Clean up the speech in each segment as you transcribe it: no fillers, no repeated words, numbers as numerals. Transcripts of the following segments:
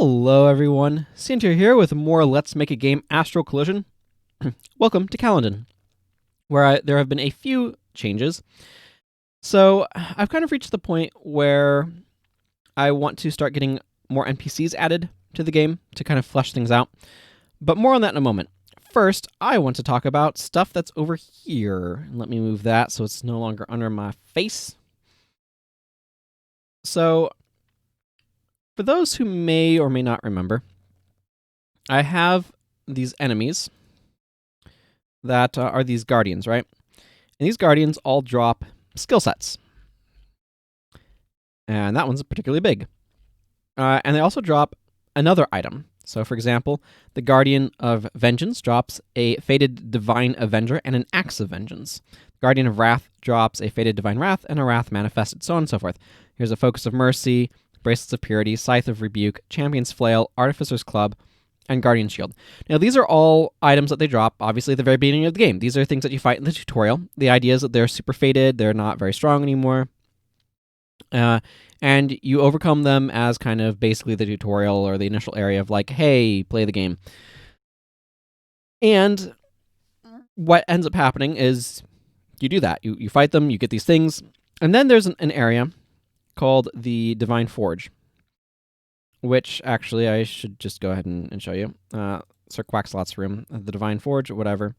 Hello everyone, Santir here with more Let's Make a Game Astral Collision. Welcome to Caledon, where there have been a few changes. So I've kind of reached the point where I want to start getting more NPCs added to the game to kind of flesh things out, but more on that in a moment. First, I want to talk about stuff that's over here. Let me move that so it's no longer under my face. So, for those who may or may not remember, I have these enemies that are these guardians, right? And these guardians all drop skill sets. And that one's particularly big. And they also drop another item. So, for example, the Guardian of Vengeance drops a Fated Divine Avenger and an Axe of Vengeance. The Guardian of Wrath drops a Fated Divine Wrath and a Wrath Manifested, so on and so forth. Here's a Focus of Mercy, Bracelets of Purity, Scythe of Rebuke, Champion's Flail, Artificer's Club, and Guardian Shield. Now, these are all items that they drop, obviously, at the very beginning of the game. These are things that you fight in the tutorial. The idea is that they're super faded, they're not very strong anymore. And you overcome them as kind of basically the tutorial or the initial area of like, hey, play the game. And what ends up happening is you do that. You fight them, you get these things, and then there's an area called the Divine Forge, which actually I should just go ahead and show you. Sir Quackslot's room, the Divine Forge, whatever.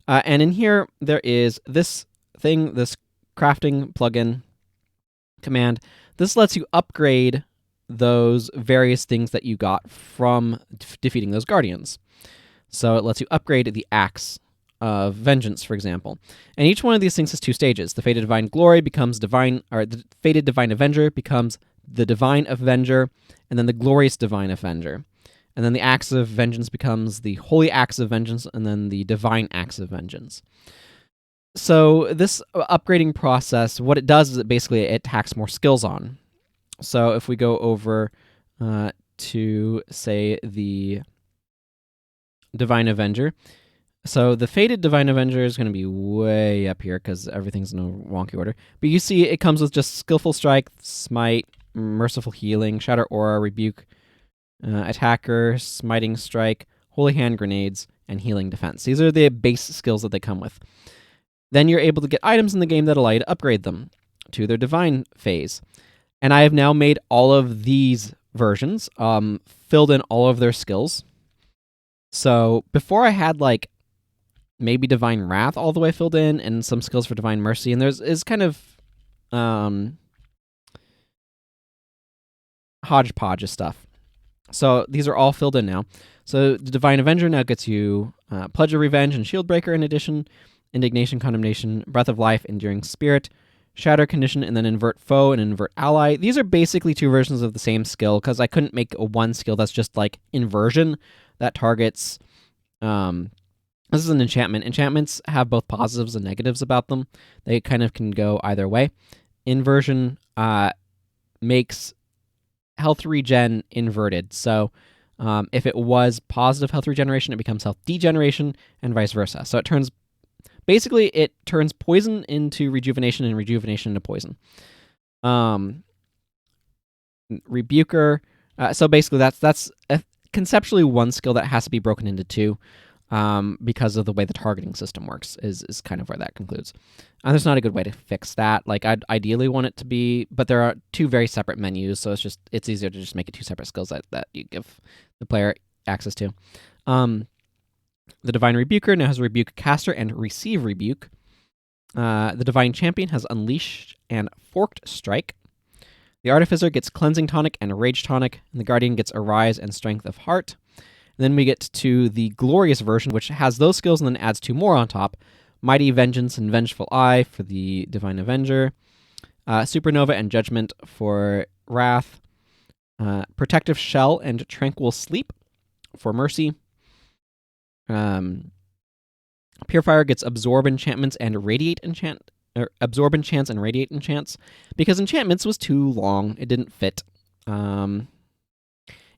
And in here, there is this thing, this crafting plugin command. This lets you upgrade those various things that you got from defeating those guardians. So it lets you upgrade the Axe of Vengeance, for example. And each one of these things has two stages. The Fated Divine Glory becomes Divine, or the Fated Divine Avenger becomes the Divine Avenger, and then the Glorious Divine Avenger. And then the Axe of Vengeance becomes the Holy Axe of Vengeance, and then the Divine Axe of Vengeance. So this upgrading process, what it does is it basically it tacks more skills on. So if we go over to, say, the Divine Avenger, so the Fated Divine Avenger is going to be way up here because everything's in a wonky order. But you see it comes with just Skillful Strike, Smite, Merciful Healing, Shatter Aura, Rebuke, Attacker, Smiting Strike, Holy Hand Grenades, and Healing Defense. These are the base skills that they come with. Then you're able to get items in the game that allow you to upgrade them to their Divine phase. And I have now made all of these versions, filled in all of their skills. So before I had like maybe Divine Wrath all the way filled in and some skills for Divine Mercy, and there's kind of hodgepodge of stuff. So these are all filled in now. So the Divine Avenger now gets you Pledge of Revenge and Shield Breaker in addition, Indignation, Condemnation, Breath of Life, Enduring Spirit, Shatter Condition, and then Invert Foe and Invert Ally. These are basically two versions of the same skill because I couldn't make a one skill that's just like inversion that targets. This is an enchantment. Enchantments have both positives and negatives about them. They kind of can go either way. Inversion makes health regen inverted. So if it was positive health regeneration, it becomes health degeneration, and vice versa. So it turns poison into rejuvenation and rejuvenation into poison. Rebuker. So basically, that's conceptually one skill that has to be broken into two because of the way the targeting system works is kind of where that concludes. And there's not a good way to fix that. Like, I'd ideally want it to be, but there are two very separate menus, so it's easier to just make it two separate skills that you give the player access to. The Divine Rebuker now has Rebuke Caster and Receive Rebuke. The Divine Champion has Unleash and Forked Strike. The Artificer gets Cleansing Tonic and Rage Tonic, and the Guardian gets Arise and Strength of Heart. And then we get to the Glorious version, which has those skills and then adds two more on top. Mighty Vengeance and Vengeful Eye for the Divine Avenger. Supernova and Judgment for Wrath. Protective Shell and Tranquil Sleep for Mercy. Purifier gets Absorb Enchantments and Radiate Absorb Enchants and Radiate Enchants, because Enchantments was too long. It didn't fit.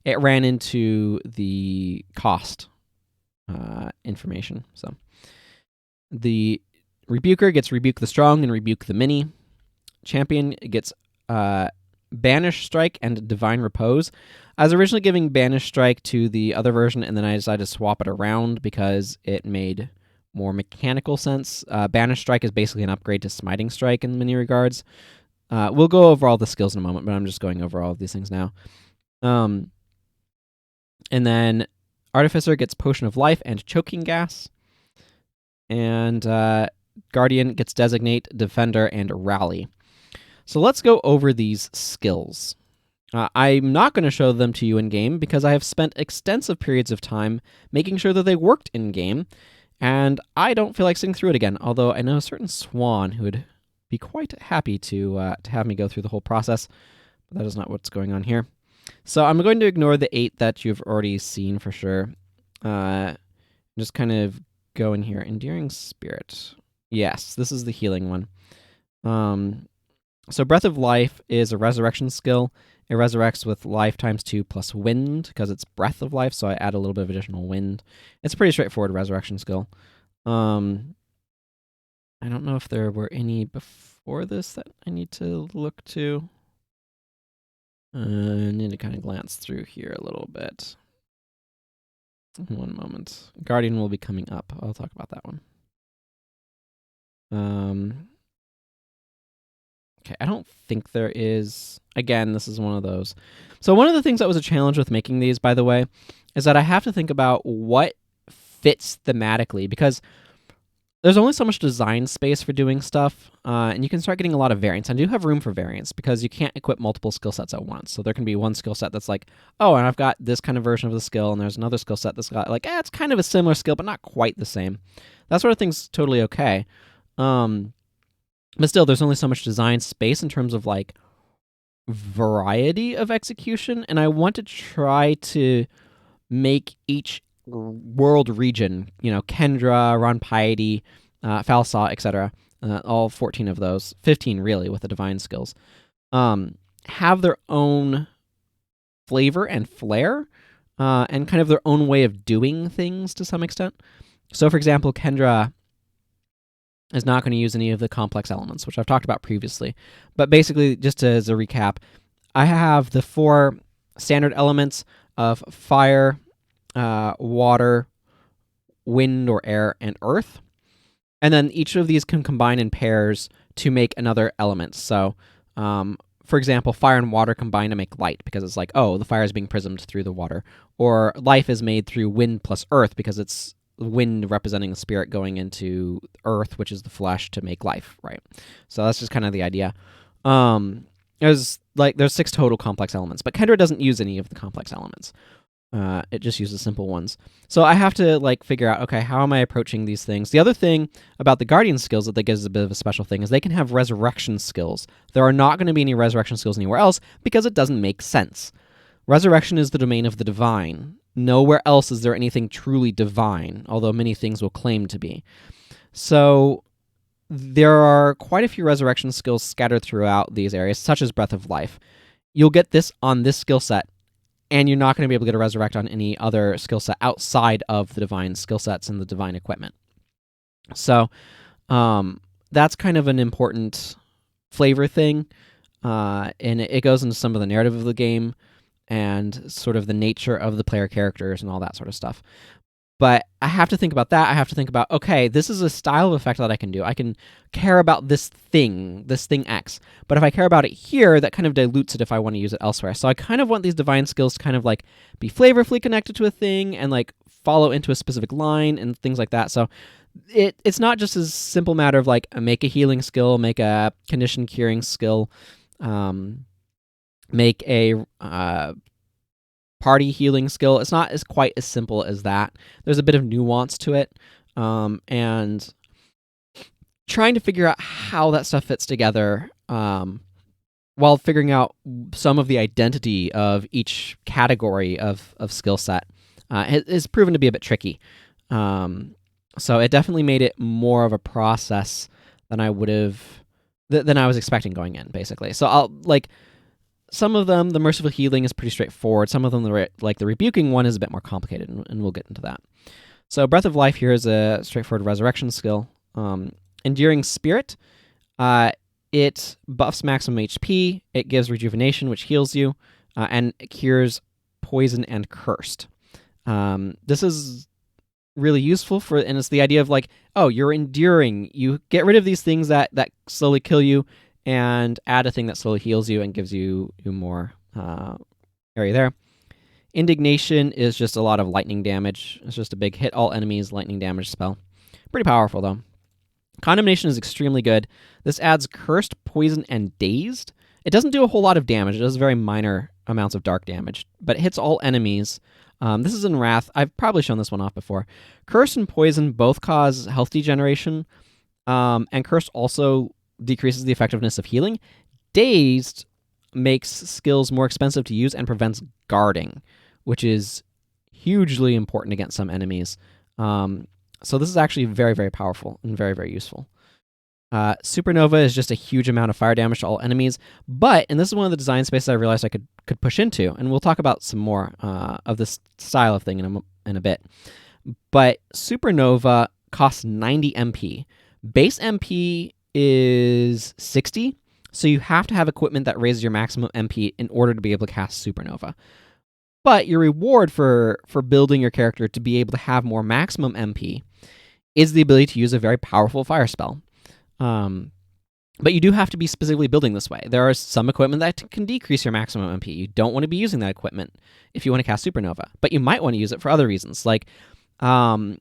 It ran into the cost information. So the Rebuker gets Rebuke the Strong and Rebuke the Mini. Champion gets Banish Strike and Divine Repose. I was originally giving Banish Strike to the other version, and then I decided to swap it around because it made more mechanical sense. Banish Strike is basically an upgrade to Smiting Strike in many regards. We'll go over all the skills in a moment, but I'm just going over all of these things now. And then Artificer gets Potion of Life and Choking Gas. And Guardian gets Designate, Defender, and Rally. So let's go over these skills. I'm not going to show them to you in-game because I have spent extensive periods of time making sure that they worked in-game, and I don't feel like sitting through it again, although I know a certain Swan who would be quite happy to have me go through the whole process, but that is not what's going on here. So I'm going to ignore the 8 that you've already seen for sure. Just kind of go in here. Enduring Spirit. Yes, this is the healing one. So Breath of Life is a resurrection skill. It resurrects with life times 2 plus wind because it's Breath of Life, so I add a little bit of additional wind. It's a pretty straightforward resurrection skill. I don't know if there were any before this that I need to look to. I need to kind of glance through here a little bit. One moment. Guardian will be coming up. I'll talk about that one. Okay, I don't think there is. Again, this is one of those. So one of the things that was a challenge with making these, by the way, is that I have to think about what fits thematically, because there's only so much design space for doing stuff, and you can start getting a lot of variance. I do have room for variance because you can't equip multiple skill sets at once. So there can be one skill set that's like, oh, and I've got this kind of version of the skill, and there's another skill set that's got like, it's kind of a similar skill, but not quite the same. That sort of thing's totally okay. But still, there's only so much design space in terms of like variety of execution, and I want to try to make each world region, Kendra, Ron Piety, Falsaw, etc., all 14 of those, 15 really with the divine skills, have their own flavor and flair, and kind of their own way of doing things to some extent. So, for example, Kendra is not going to use any of the complex elements, which I've talked about previously. But basically, just as a recap, I have the 4 standard elements of fire, water, wind or air, and earth. And then each of these can combine in pairs to make another element. So, for example, fire and water combine to make light, because it's like, oh, the fire is being prismed through the water. Or life is made through wind plus earth, because it's wind representing the spirit going into earth, which is the flesh, to make life, right? So that's just kind of the idea. There's 6 total complex elements, but Kendra doesn't use any of the complex elements. It just uses simple ones. So I have to figure out, okay, how am I approaching these things? The other thing about the Guardian skills that gives a bit of a special thing is they can have resurrection skills. There are not going to be any resurrection skills anywhere else because it doesn't make sense. Resurrection is the domain of the divine. Nowhere else is there anything truly divine, although many things will claim to be. So there are quite a few resurrection skills scattered throughout these areas, such as Breath of Life. You'll get this on this skill set, and you're not going to be able to get a resurrect on any other skill set outside of the divine skill sets and the divine equipment. So that's kind of an important flavor thing, and it goes into some of the narrative of the game and sort of the nature of the player characters and all that sort of stuff. But I have to think about that. I have to think about, okay, this is a style of effect that I can do. I can care about this thing X. But if I care about it here, that kind of dilutes it if I want to use it elsewhere. So I kind of want these divine skills to kind of be flavorfully connected to a thing and follow into a specific line and things like that. So it's not just a simple matter of make a healing skill, make a condition curing skill, make a party healing skill. It's not quite as simple as that. There's a bit of nuance to it, and trying to figure out how that stuff fits together, while figuring out some of the identity of each category of skill set, has proven to be a bit tricky. So it definitely made it more of a process than I was expecting going in, basically. So I'll some of them, the merciful healing is pretty straightforward. Some of them, the rebuking one, is a bit more complicated, and we'll get into that. So Breath of Life here is a straightforward resurrection skill. Enduring Spirit it buffs maximum HP, it gives rejuvenation, which heals you, and it cures poison and cursed. This is really useful for, and it's the idea of like, oh, you're enduring. You get rid of these things that slowly kill you, and add a thing that slowly heals you and gives you more area there. Indignation is just a lot of lightning damage. It's just a big hit all enemies lightning damage spell. Pretty powerful though. Condemnation is extremely good. This adds cursed, poison, and dazed. It doesn't do a whole lot of damage. It does very minor amounts of dark damage, but it hits all enemies. This is in Wrath. I've probably shown this one off before. Curse and Poison both cause health degeneration, and Cursed also decreases the effectiveness of healing. Dazed makes skills more expensive to use and prevents guarding, which is hugely important against some enemies. So this is actually very, very powerful and very, very useful. Supernova is just a huge amount of fire damage to all enemies, but, and this is one of the design spaces I realized I could push into, and we'll talk about some more of this style of thing in a bit. But Supernova costs 90 MP. Base MP is 60, so you have to have equipment that raises your maximum MP in order to be able to cast Supernova. But your reward for building your character to be able to have more maximum MP is the ability to use a very powerful fire spell. But you do have to be specifically building this way. There are some equipment that can decrease your maximum MP. You don't want to be using that equipment if you want to cast Supernova, but you might want to use it for other reasons. Like a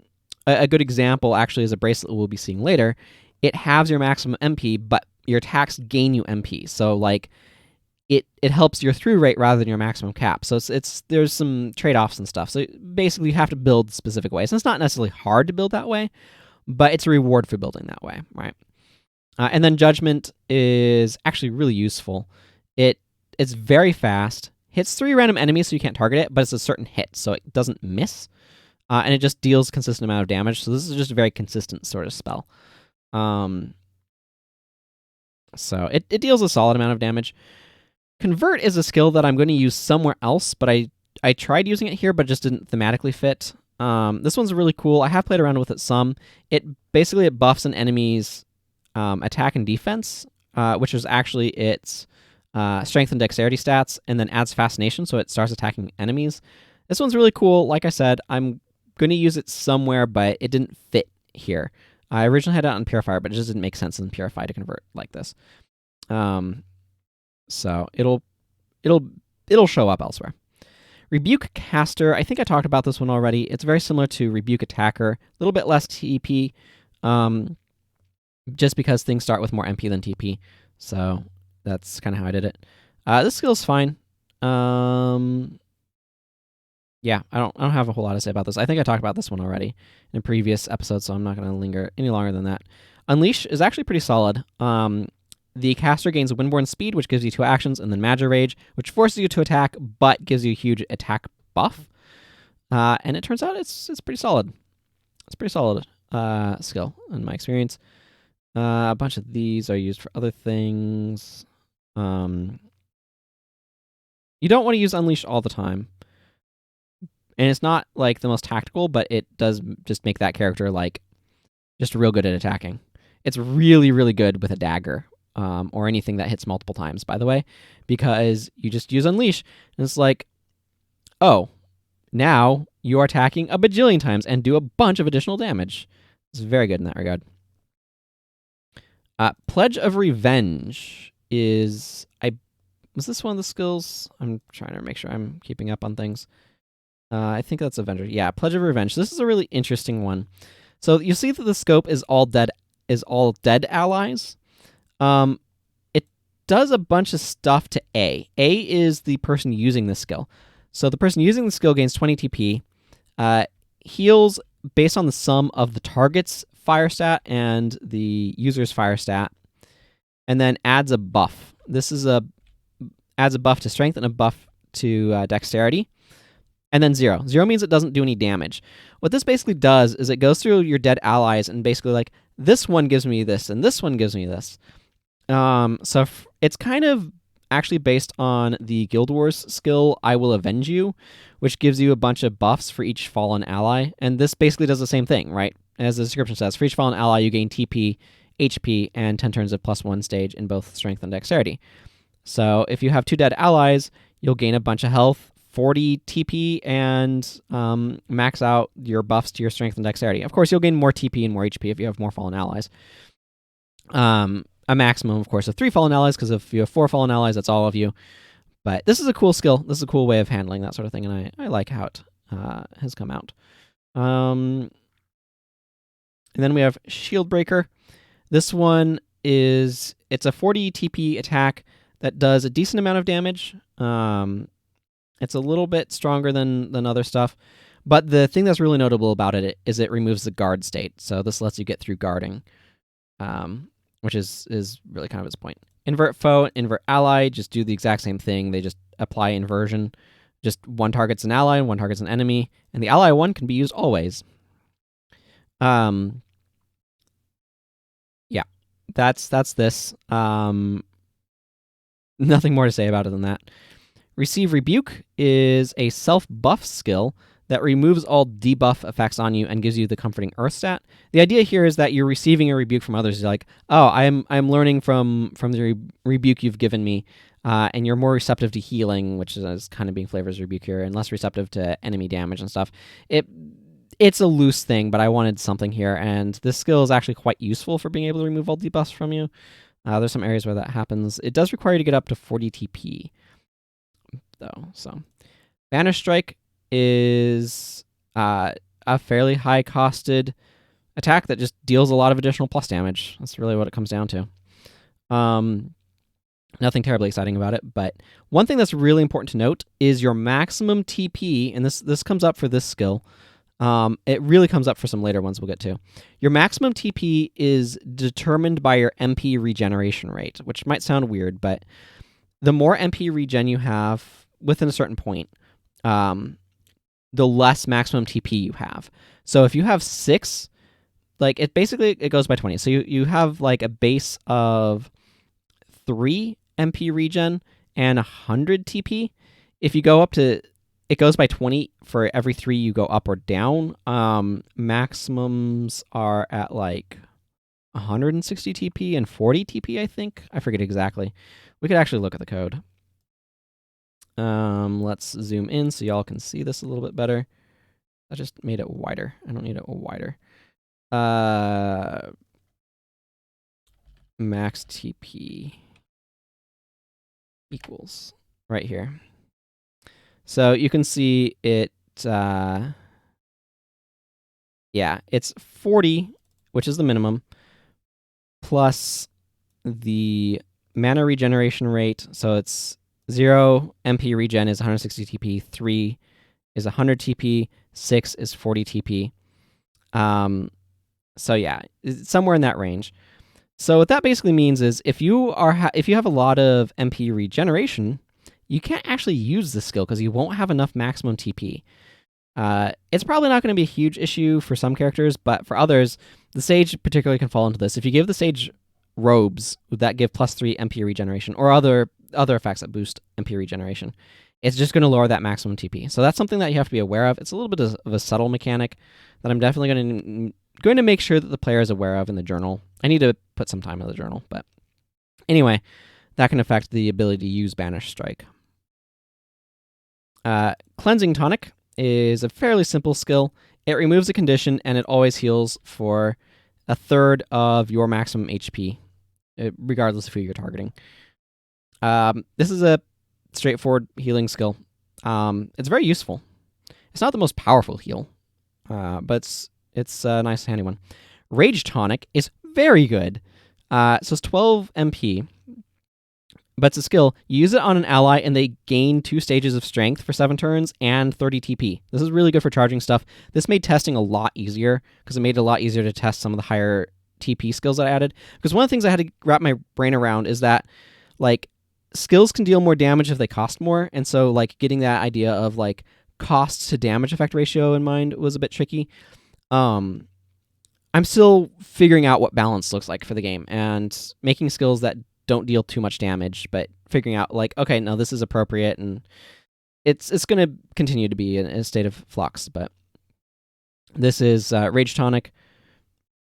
good example actually is a bracelet we'll be seeing later. It halves your maximum MP, but your attacks gain you MP. So like it helps your through rate rather than your maximum cap. So there's some trade-offs and stuff. So basically you have to build specific ways. And it's not necessarily hard to build that way, but it's a reward for building that way, right? And then Judgment is actually really useful. It's very fast, hits 3 random enemies so you can't target it, but it's a certain hit, so it doesn't miss. And it just deals a consistent amount of damage, so this is just a very consistent sort of spell. So it deals a solid amount of damage. Convert is a skill that I'm going to use somewhere else, but I tried using it here, but it just didn't thematically fit. This one's really cool. I have played around with it some. It buffs an enemy's attack and defense, which is actually its strength and dexterity stats, and then adds fascination, so it starts attacking enemies. This one's really cool. Like I said, I'm going to use it somewhere, but it didn't fit here. I originally had it on Purifier, but it just didn't make sense in Purify to convert like this. So it'll show up elsewhere. Rebuke Caster, I think I talked about this one already. It's very similar to Rebuke Attacker, a little bit less TP, just because things start with more MP than TP. So that's kind of how I did it. This skill's fine. Yeah, I don't have a whole lot to say about this. I think I talked about this one already in a previous episode, so I'm not going to linger any longer than that. Unleash is actually pretty solid. The caster gains Windborne Speed, which gives you 2 actions, and then Major Rage, which forces you to attack, but gives you a huge attack buff. And it turns out it's pretty solid. It's a pretty solid skill in my experience. A bunch of these are used for other things. You don't want to use Unleash all the time. And it's not like the most tactical, but it does just make that character like just real good at attacking. It's really, really good with a dagger. Or anything that hits multiple times, by the way, because you just use Unleash, and it's like, oh, now you are attacking a bajillion times and do a bunch of additional damage. It's very good in that regard. Pledge of Revenge is... Was this one of the skills? I'm trying to make sure I'm keeping up on things. I think that's Avenger. Yeah, Pledge of Revenge. This is a really interesting one. So you see that the scope is all dead allies. It does a bunch of stuff to A. A is the person using the skill. So the person using the skill gains 20 TP, heals based on the sum of the target's fire stat and the user's fire stat, and then adds a buff. This is adds a buff to strength and a buff to dexterity, and then 0. 0 means it doesn't do any damage. What this basically does is it goes through your dead allies and basically like, this one gives me this, and this one gives me this. So it's kind of actually based on the Guild Wars skill, I Will Avenge You, which gives you a bunch of buffs for each fallen ally. And this basically does the same thing, right? As the description says, for each fallen ally, you gain TP, HP and 10 turns of +1 stage in both strength and dexterity. So if you have 2 dead allies, you'll gain a bunch of health, 40 TP, and max out your buffs to your strength and dexterity. Of course, you'll gain more TP and more HP if you have more fallen allies. A maximum, of course, of 3 fallen allies, because if you have 4 fallen allies, that's all of you. But this is a cool skill. This is a cool way of handling that sort of thing, and I like how it has come out. And then we have Shield Breaker. This one it's a 40 TP attack that does a decent amount of damage. It's a little bit stronger than other stuff. But the thing that's really notable about it is it removes the guard state. So this lets you get through guarding, which is really kind of its point. Invert foe, invert ally, just do the exact same thing. They just apply inversion. Just one target's an ally and one target's an enemy. And the ally one can be used always. Yeah, that's this. Nothing more to say about it than that. Receive Rebuke is a self-buff skill that removes all debuff effects on you and gives you the Comforting Earth stat. The idea here is that you're receiving a rebuke from others. You're like, oh, I'm learning from the rebuke you've given me, and you're more receptive to healing, which is kind of being flavored as rebuke here, and less receptive to enemy damage and stuff. It's a loose thing, but I wanted something here, and this skill is actually quite useful for being able to remove all debuffs from you. There's some areas where that happens. It does require you to get up to 40 TP, though. So, Banner Strike is a fairly high-costed attack that just deals a lot of additional plus damage. That's really what it comes down to. Nothing terribly exciting about it, but one thing that's really important to note is your maximum TP, and this comes up for this skill. It really comes up for some later ones we'll get to. Your maximum TP is determined by your MP regeneration rate, which might sound weird, but the more MP regen you have within a certain point, the less maximum TP you have. So if you have 6, like it goes by 20. So you have like a base of 3 MP regen and 100 TP. If you go up to, it goes by 20 for every 3 you go up or down. Maximums are at like 160 TP and 40 TP, I think. I forget exactly. We could actually look at the code. Let's zoom in so y'all can see this a little bit better. I just made it wider. I don't need it wider. Max TP equals right here. So you can see it, yeah, it's 40, which is the minimum, plus the mana regeneration rate. So it's 0 MP regen is 160 TP, 3 is 100 TP, 6 is 40 TP. So yeah, it's somewhere in that range. So what that basically means is if you have a lot of MP regeneration, you can't actually use this skill because you won't have enough maximum TP. It's probably not going to be a huge issue for some characters, but for others, the Sage particularly can fall into this. If you give the Sage robes that give +3 MP regeneration, or other effects that boost MP regeneration, it's just going to lower that maximum TP. So that's something that you have to be aware of. It's a little bit of a subtle mechanic that I'm definitely going to make sure that the player is aware of in the journal. I need to put some time in the journal, but anyway, that can affect the ability to use Banish Strike. Cleansing Tonic is a fairly simple skill. It removes a condition, and it always heals for 1/3 of your maximum HP, regardless of who you're targeting. This is a straightforward healing skill. It's very useful. It's not the most powerful heal, but it's a nice, handy one. Rage Tonic is very good. So it's 12 MP, but it's a skill. You use it on an ally, and they gain 2 stages of strength for 7 turns and 30 TP. This is really good for charging stuff. This made testing a lot easier, because it made it a lot easier to test some of the higher TP skills that I added. Because one of the things I had to wrap my brain around is that, like, skills can deal more damage if they cost more, and so, like, getting that idea of, like, cost to damage effect ratio in mind was a bit tricky. I'm still figuring out what balance looks like for the game, and making skills that don't deal too much damage, but figuring out, like, okay, no, this is appropriate, and it's going to continue to be in a state of flux. But this is Rage Tonic.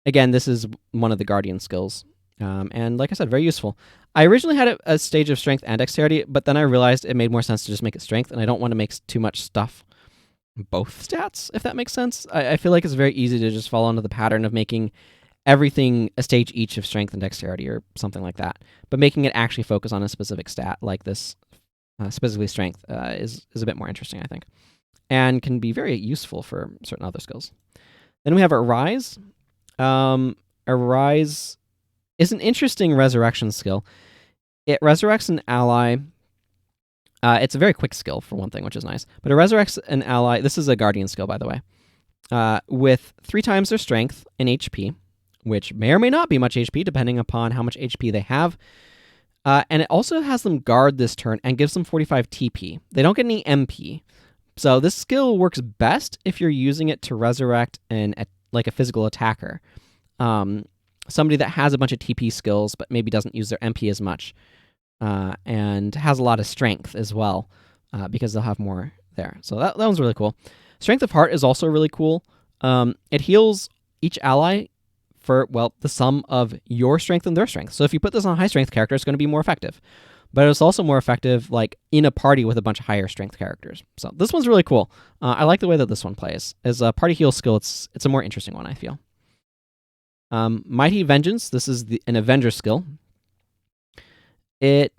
Again, this is one of the Guardian skills. And like I said, very useful. I originally had it a stage of strength and dexterity, but then I realized it made more sense to just make it strength, and I don't want to make too much stuff both stats, if that makes sense. I feel like it's very easy to just fall into the pattern of making everything a stage each of strength and dexterity or something like that. But making it actually focus on a specific stat like this, specifically strength, is a bit more interesting, I think, and can be very useful for certain other skills. Then we have Arise. Arise is an interesting resurrection skill. It resurrects an ally. It's a very quick skill, for one thing, which is nice. But it resurrects an ally. This is a Guardian skill, by the way, with 3 times their strength and HP, which may or may not be much HP, depending upon how much HP they have. And it also has them guard this turn and gives them 45 TP. They don't get any MP. So this skill works best if you're using it to resurrect like a physical attacker. Somebody that has a bunch of TP skills, but maybe doesn't use their MP as much. And has a lot of strength as well, because they'll have more there. So that one's really cool. Strength of Heart is also really cool. It heals each ally for, well, the sum of your strength and their strength. So if you put this on a high strength character, it's going to be more effective. But it's also more effective like in a party with a bunch of higher strength characters. So this one's really cool. I like the way that this one plays. As a party heal skill, it's a more interesting one, I feel. Mighty Vengeance. This is an Avenger skill. It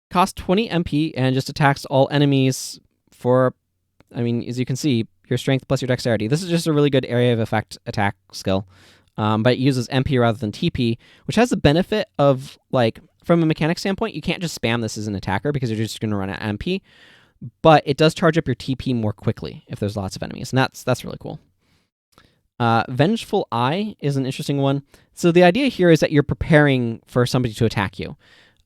costs 20 MP and just attacks all enemies for, I mean, as you can see, your strength plus your dexterity. This is just a really good area of effect attack skill. But it uses MP rather than TP, which has the benefit of, like, from a mechanic standpoint, you can't just spam this as an attacker because you're just going to run out of MP. But it does charge up your TP more quickly if there's lots of enemies, and that's really cool. Vengeful Eye is an interesting one. So the idea here is that you're preparing for somebody to attack you.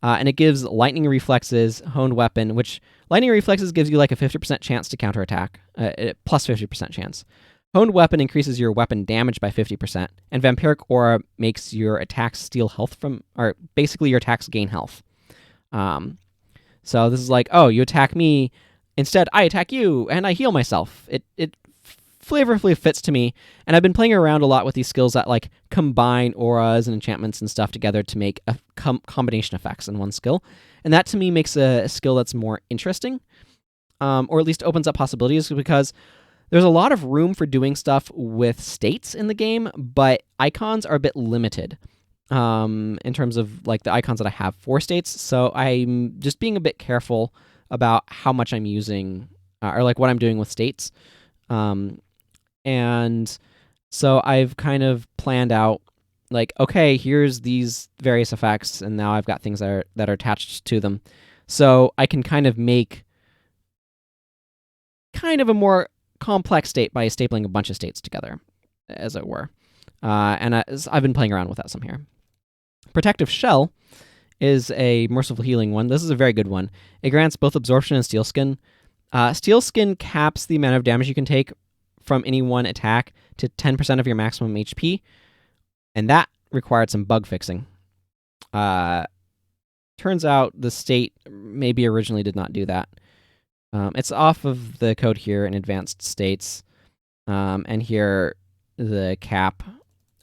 And it gives lightning reflexes, honed weapon, which lightning reflexes gives you like a 50% chance to counterattack, plus 50% chance. Honed weapon increases your weapon damage by 50%, and vampiric aura makes your attacks steal health from, or basically your attacks gain health. So this is like, oh, you attack me, instead I attack you, and I heal myself. It flavorfully fits to me, and I've been playing around a lot with these skills that like combine auras and enchantments and stuff together to make a combination effects in one skill, and that to me makes a skill that's more interesting, or at least opens up possibilities, because there's a lot of room for doing stuff with states in the game, but icons are a bit limited in terms of like the icons that I have for states, so I'm just being a bit careful about how much I'm using, or like what I'm doing with states. And so I've kind of planned out, like, okay, here's these various effects, and now I've got things that are attached to them. So I can kind of make kind of a more complex state by stapling a bunch of states together, as it were. And I've been playing around with that some here. Protective Shell is a merciful healing one. This is a very good one. It grants both Absorption and Steel Skin. Steel Skin caps the amount of damage you can take from any one attack to 10% of your maximum HP, and that required some bug fixing. Turns out the state maybe originally did not do that. It's off of the code here in advanced states, and here the cap.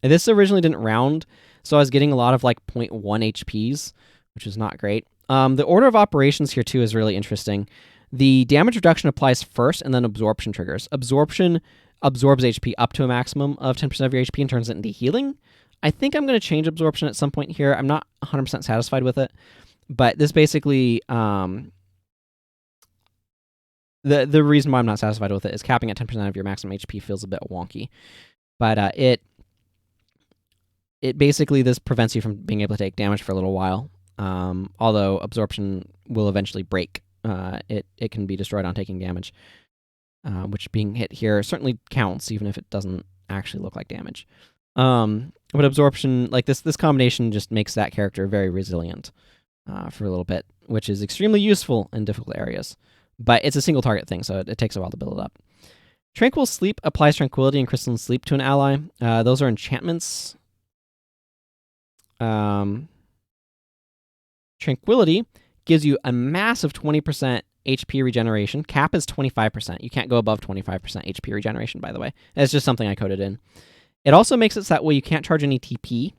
And this originally didn't round, so I was getting a lot of like 0.1 HPs, which is not great. The order of operations here too is really interesting. The damage reduction applies first, and then absorption triggers. Absorption absorbs HP up to a maximum of 10% of your HP and turns it into healing. I think I'm going to change absorption at some point here. I'm not 100% satisfied with it, but this basically, the reason why I'm not satisfied with it is capping at 10% of your maximum HP feels a bit wonky. But it basically, this prevents you from being able to take damage for a little while, although absorption will eventually break. It can be destroyed on taking damage, which being hit here certainly counts, even if it doesn't actually look like damage. But absorption, like this combination just makes that character very resilient for a little bit, which is extremely useful in difficult areas. But it's a single target thing, so it takes a while to build it up. Tranquil Sleep applies Tranquility and Crystalline Sleep to an ally. Those are enchantments. Tranquility gives you a massive 20% HP regeneration. Cap is 25%. You can't go above 25% HP regeneration, by the way. It's just something I coded in. It also makes it so that way you can't charge any TP,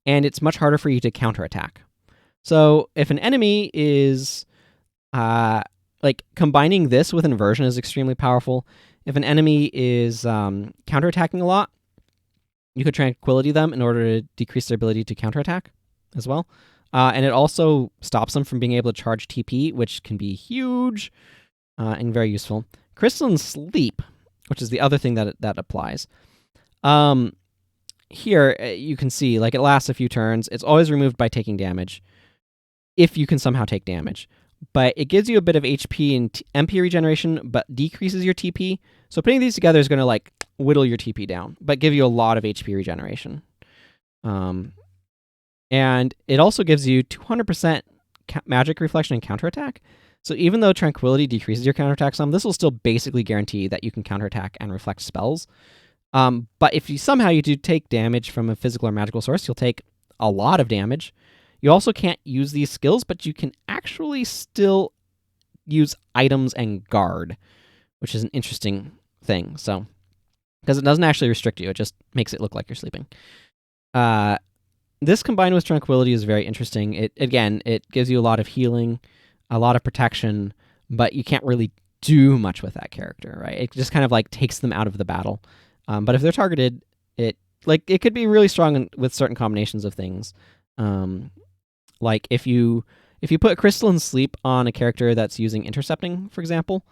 and it's much harder for you to counterattack. So if an enemy is like combining this with inversion is extremely powerful. If an enemy is counterattacking a lot, you could tranquility them in order to decrease their ability to counterattack as well. And it also stops them from being able to charge TP, which can be huge and very useful. Crystalline Sleep, which is the other thing that applies. Here, you can see, like, it lasts a few turns. It's always removed by taking damage, if you can somehow take damage. But it gives you a bit of HP and MP regeneration, but decreases your TP. So putting these together is going to, like, whittle your TP down, but give you a lot of HP regeneration. And it also gives you 200% magic reflection and counterattack. So even though Tranquility decreases your counterattack some, this will still basically guarantee that you can counterattack and reflect spells. But if you somehow you do take damage from a physical or magical source, you'll take a lot of damage. You also can't use these skills, but you can actually still use items and guard, which is an interesting thing. So, because it doesn't actually restrict you, it just makes it look like you're sleeping. This combined with Tranquility is very interesting. It gives you a lot of healing, a lot of protection, but you can't really do much with that character, right? It just kind of like takes them out of the battle. But if they're targeted, it could be really strong with certain combinations of things. Like if you put Crystalline Sleep on a character that's using intercepting, for example,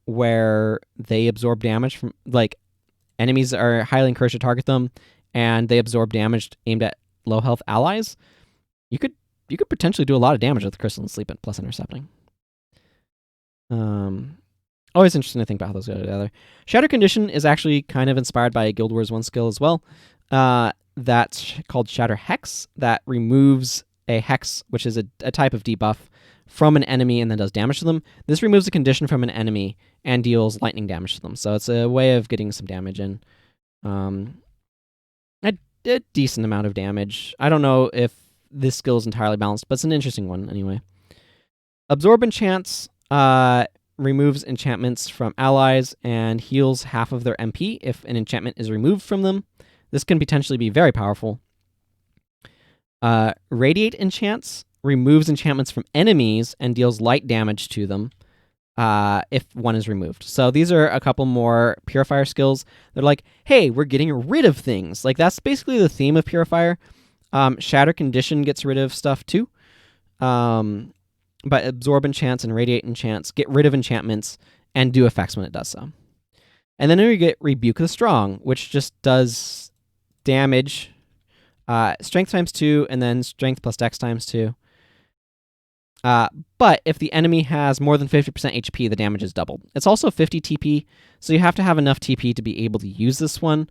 where they absorb damage from, like, enemies are highly encouraged to target them, and they absorb damage aimed at low health allies, you could potentially do a lot of damage with Crystalline Sleep and plus intercepting. Always interesting to think about how those go together. Shatter Condition is actually kind of inspired by a Guild Wars 1 skill as well. That's called Shatter Hex, that removes a hex, which is a type of debuff, from an enemy and then does damage to them. This removes a condition from an enemy and deals lightning damage to them. So it's a way of getting some damage in. A decent amount of damage. I don't know if this skill is entirely balanced, but it's an interesting one anyway. Absorb Enchants removes enchantments from allies and heals half of their MP if an enchantment is removed from them. This can potentially be very powerful. Radiate Enchants removes enchantments from enemies and deals light damage to them if one is removed. So these are a couple more Purifier skills. They're like, hey, we're getting rid of things. Like, that's basically the theme of Purifier. Shatter Condition gets rid of stuff too. But Absorb Enchants and Radiate Enchants get rid of enchantments and do effects when it does so. And then we get Rebuke the Strong, which just does damage, strength times 2, and then strength plus dex times 2. But if the enemy has more than 50% HP, the damage is doubled. It's also 50 TP, so you have to have enough TP to be able to use this one.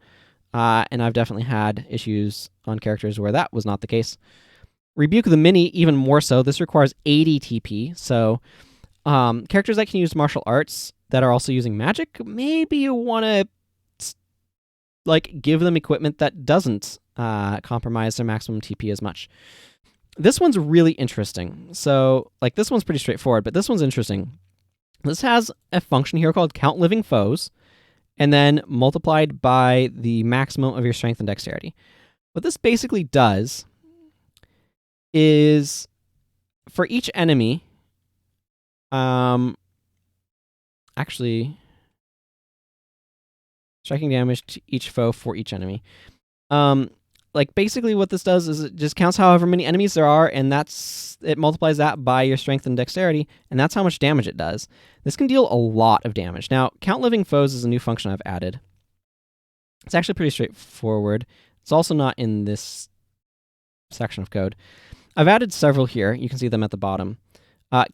And I've definitely had issues on characters where that was not the case. Rebuke the Mini, even more so. This requires 80 TP, so characters that can use martial arts that are also using magic, maybe you want to give them equipment that doesn't compromise their maximum TP as much. This one's really interesting. So, this one's pretty straightforward, but this one's interesting. This has a function here called Count Living Foes, and then multiplied by the maximum of your strength and dexterity. What this basically does is, for each enemy, actually, striking damage to each foe for each enemy. Basically what this does is it just counts however many enemies there are, and it multiplies that by your strength and dexterity, and that's how much damage it does. This can deal a lot of damage. Now, Count Living Foes is a new function I've added. It's actually pretty straightforward. It's also not in this section of code. I've added several here. You can see them at the bottom.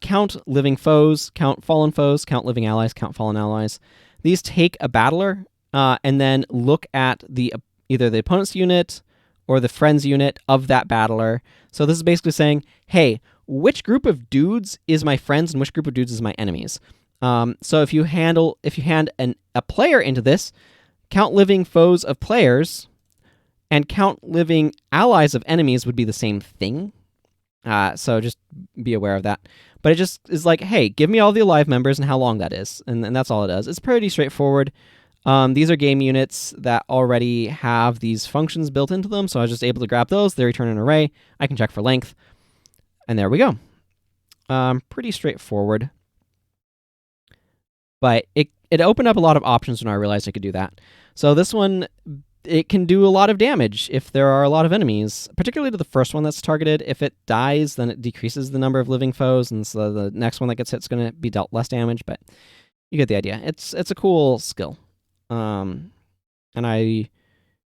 Count Living Foes, Count Fallen Foes, Count Living Allies, Count Fallen Allies. These take a battler and then look at either the opponent's unit or the friend's unit of that battler. So this is basically saying, hey, which group of dudes is my friends and which group of dudes is my enemies? So if you hand a player into this, count living foes of players and count living allies of enemies would be the same thing. So just be aware of that. But it just is like, hey, give me all the alive members and how long that is. And that's all it does. It's pretty straightforward. These are game units that already have these functions built into them, so I was just able to grab those. They return an array. I can check for length, and there we go. Pretty straightforward. But it opened up a lot of options when I realized I could do that. So this one, it can do a lot of damage if there are a lot of enemies, particularly to the first one that's targeted. If it dies, then it decreases the number of living foes, and so the next one that gets hit is going to be dealt less damage, but you get the idea. It's a cool skill. And I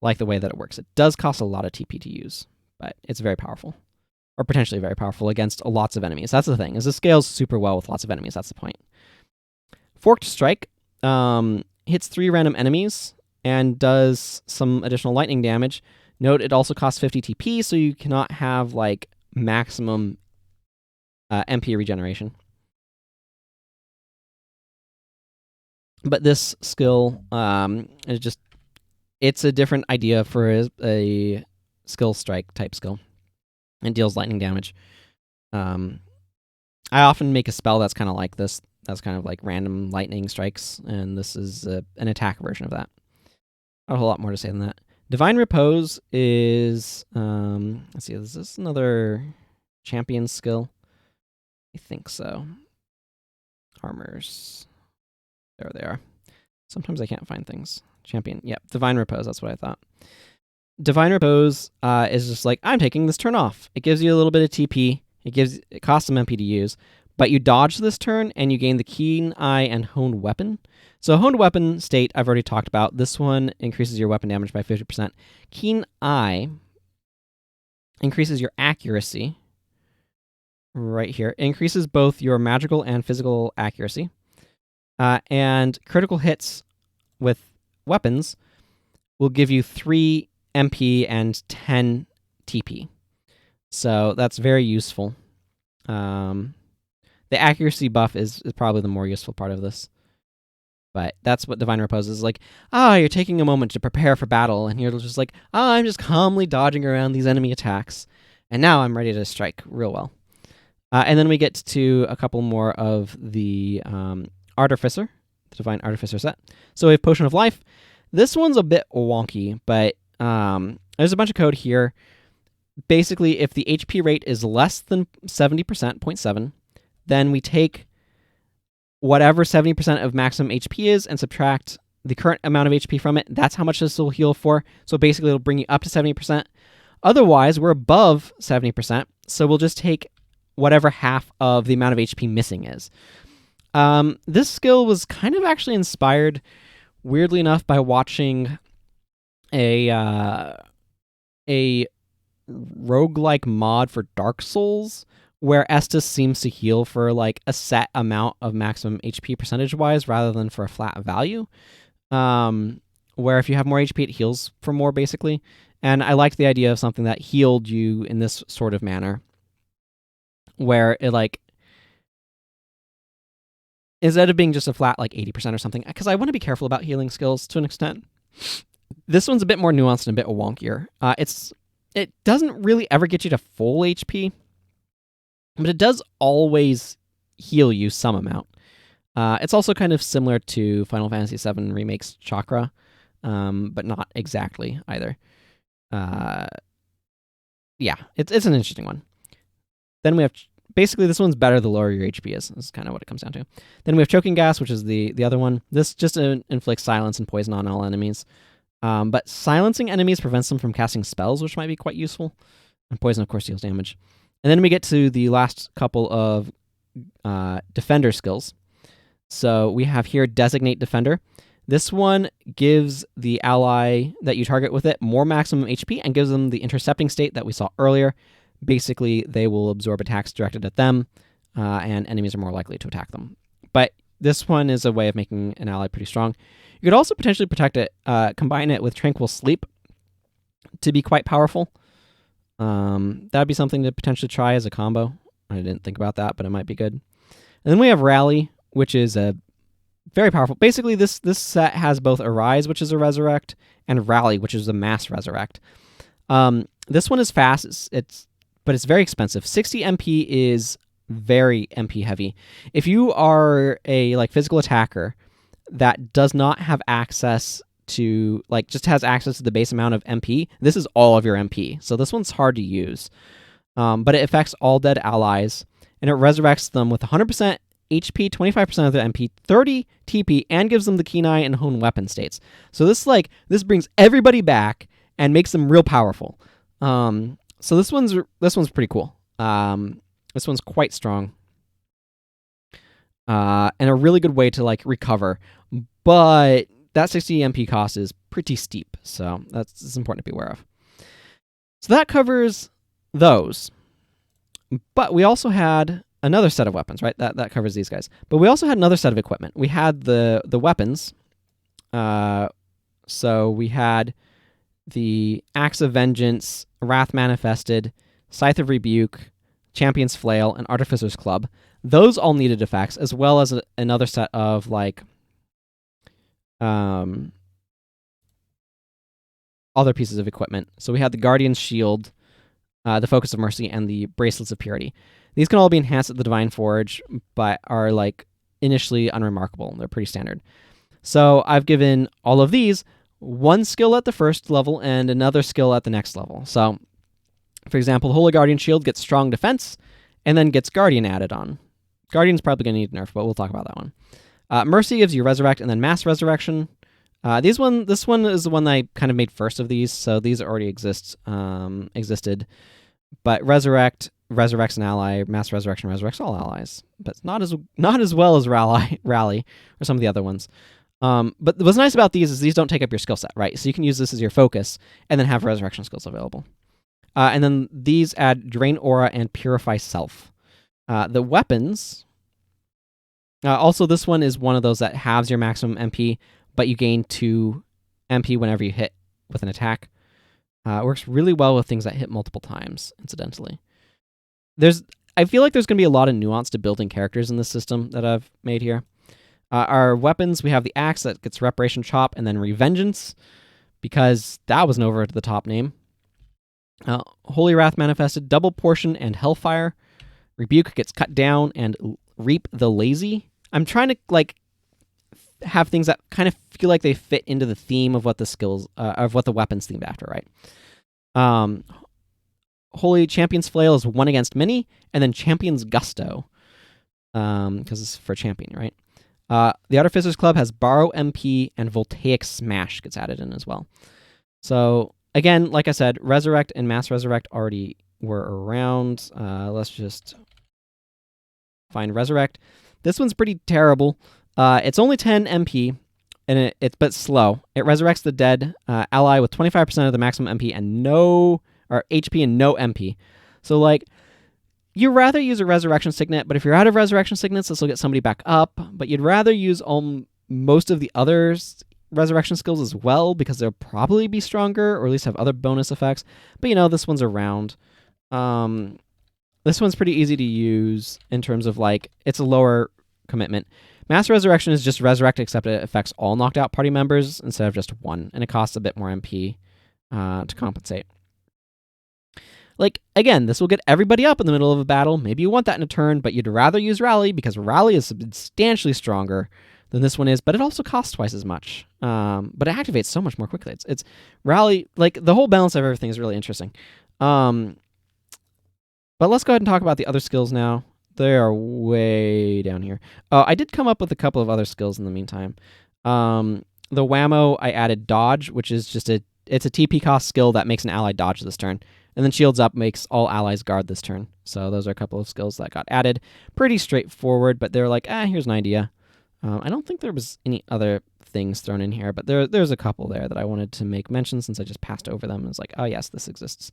like the way that it works. It does cost a lot of TP to use, but it's very powerful. Or potentially very powerful against lots of enemies. That's the thing, is it scales super well with lots of enemies. That's the point. Forked Strike hits 3 random enemies and does some additional lightning damage. Note it also costs 50 TP, so you cannot have like maximum MP regeneration. But this skill it's a different idea for a skill strike type skill. It deals lightning damage. I often make a spell that's kind of like this. That's kind of like random lightning strikes, and this is an attack version of that. Not a whole lot more to say than that. Divine Repose is, let's see, is this another champion skill? I think so. Armors. There they are. Sometimes I can't find things. Champion. Yep, Divine Repose, that's what I thought. Divine Repose is just like, I'm taking this turn off. It gives you a little bit of TP. It costs some MP to use, but you dodge this turn and you gain the Keen Eye and Honed Weapon. So Honed Weapon state, I've already talked about. This one increases your weapon damage by 50%. Keen Eye increases your accuracy. Right here. It increases both your magical and physical accuracy. And critical hits with weapons will give you 3 MP and 10 TP. So that's very useful. The accuracy buff is probably the more useful part of this. But that's what Divine Repose is like. You're taking a moment to prepare for battle, and you're just like, I'm just calmly dodging around these enemy attacks, and now I'm ready to strike real well. And then we get to a couple more of the Artificer, the Divine Artificer set. So we have Potion of Life. This one's a bit wonky, but there's a bunch of code here. Basically, if the HP rate is less than 70%, 0.7, then we take whatever 70% of maximum HP is and subtract the current amount of HP from it. That's how much this will heal for. So basically, it'll bring you up to 70%. Otherwise, we're above 70%, so we'll just take whatever half of the amount of HP missing is. This skill was kind of actually inspired, weirdly enough, by watching a roguelike mod for Dark Souls, where Estus seems to heal for like a set amount of maximum HP percentage-wise rather than for a flat value. Where if you have more HP, it heals for more, basically. And I liked the idea of something that healed you in this sort of manner, where it like, instead of being just a flat like 80% or something, because I want to be careful about healing skills to an extent. This one's a bit more nuanced and a bit wonkier. It doesn't really ever get you to full HP, but it does always heal you some amount. It's also kind of similar to Final Fantasy VII Remake's Chakra, but not exactly either. Yeah, it's an interesting one. Then we have, basically this one's better the lower your HP is. This is kind of what it comes down to. Then we have Choking Gas, which is the other one. This just inflicts silence and poison on all enemies. But silencing enemies prevents them from casting spells, which might be quite useful. And poison, of course, deals damage. And then we get to the last couple of Defender skills. So we have here Designate Defender. This one gives the ally that you target with it more maximum HP and gives them the intercepting state that we saw earlier. Basically, they will absorb attacks directed at them, and enemies are more likely to attack them. But this one is a way of making an ally pretty strong. You could also potentially protect it, combine it with Tranquil Sleep to be quite powerful. That would be something to potentially try as a combo. I didn't think about that, but it might be good. And then we have Rally, which is a very powerful. Basically, this set has both Arise, which is a Resurrect, and Rally, which is a Mass Resurrect. This one is fast, but it's very expensive. 60 MP is very MP heavy. If you are a physical attacker, that does not have access to, like, just has access to the base amount of MP, this is all of your MP. So this one's hard to use. But it affects all dead allies, and it resurrects them with 100% HP, 25% of their MP, 30 TP, and gives them the keen eye and hone weapon states. So this brings everybody back and makes them real powerful. So this one's pretty cool. This one's quite strong, and a really good way to like recover. But that 60 MP cost is pretty steep, so it's important to be aware of. So that covers those. But we also had another set of weapons, right? That covers these guys. But we also had another set of equipment. We had the weapons. So we had the Axe of Vengeance, Wrath Manifested, Scythe of Rebuke, Champion's Flail, and Artificer's Club. Those all needed effects, as well as another set of like other pieces of equipment. So we had the Guardian's Shield, the Focus of Mercy, and the Bracelets of Purity. These can all be enhanced at the Divine Forge, but are like initially unremarkable. They're pretty standard. So I've given all of these one skill at the first level and another skill at the next level. So, for example, the Holy Guardian Shield gets strong defense and then gets Guardian added on. Guardian's probably going to need nerf, but we'll talk about that one. Mercy gives you Resurrect and then Mass Resurrection. This one is the one I kind of made first of these, so these already existed. But Resurrect resurrects an ally, Mass Resurrection resurrects all allies, but not as well as Rally or some of the other ones. But what's nice about these is these don't take up your skill set, right? So you can use this as your focus and then have resurrection skills available. And then these add Drain Aura and Purify Self. The weapons. Also, this one is one of those that halves your maximum MP, but you gain 2 MP whenever you hit with an attack. It works really well with things that hit multiple times, incidentally. I feel like there's going to be a lot of nuance to building characters in this system that I've made here. Our weapons, we have the Axe that gets Reparation Chop and then Revengeance, because that was an over-the-top name. Holy Wrath Manifested, Double Portion, and Hellfire. Rebuke gets Cut Down and Reap the Lazy. I'm trying to like have things that kind of feel like they fit into the theme of what the skills of what the weapons themed after, right? Holy Champion's Flail is 1 against many, and then Champion's Gusto, because it's for champion, right? The Artificer's Club has Borrow MP, and Voltaic Smash gets added in as well. So again, like I said, Resurrect and Mass Resurrect already were around. Let's just find Resurrect. This one's pretty terrible. It's only 10 MP, and it's but slow. It resurrects the dead ally with 25% of the maximum MP and HP and no MP. So like, you'd rather use a Resurrection Signet, but if you're out of Resurrection Signets, this will get somebody back up. But you'd rather use most of the other Resurrection skills as well, because they'll probably be stronger, or at least have other bonus effects. But this one's around. This one's pretty easy to use in terms of like, it's a lower commitment. Mass Resurrection is just Resurrect, except it affects all knocked out party members instead of just 1, and it costs a bit more MP to compensate. Like, again, this will get everybody up in the middle of a battle. Maybe you want that in a turn, but you'd rather use Rally, because Rally is substantially stronger than this one is, but it also costs twice as much. But it activates so much more quickly. It's Rally, like, the whole balance of everything is really interesting. But let's go ahead and talk about the other skills now. They are way down here. I did come up with a couple of other skills in the meantime. The Whammo, I added Dodge, which is just it's a TP cost skill that makes an ally dodge this turn. And then Shields Up makes all allies guard this turn. So those are a couple of skills that got added. Pretty straightforward, but they're like, here's an idea. I don't think there was any other things thrown in here, but there's a couple there that I wanted to make mention since I just passed over them. It's like, oh yes, this exists.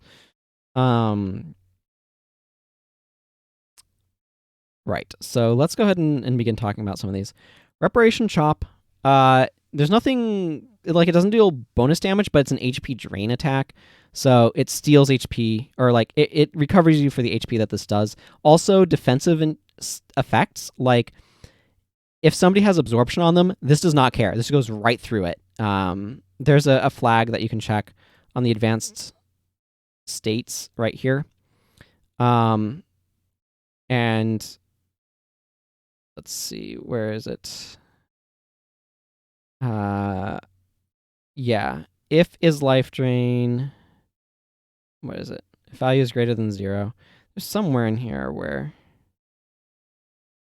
Right, so let's go ahead and begin talking about some of these. Reparation Chop. There's nothing, like, it doesn't deal bonus damage, but it's an HP drain attack. So it steals HP, or like, it recovers you for the HP that this does. Also, defensive effects, like, if somebody has absorption on them, this does not care. This goes right through it. There's a flag that you can check on the advanced states right here. And let's see, where is it? Yeah. If is life drain. What is it? If value is greater than 0. There's somewhere in here where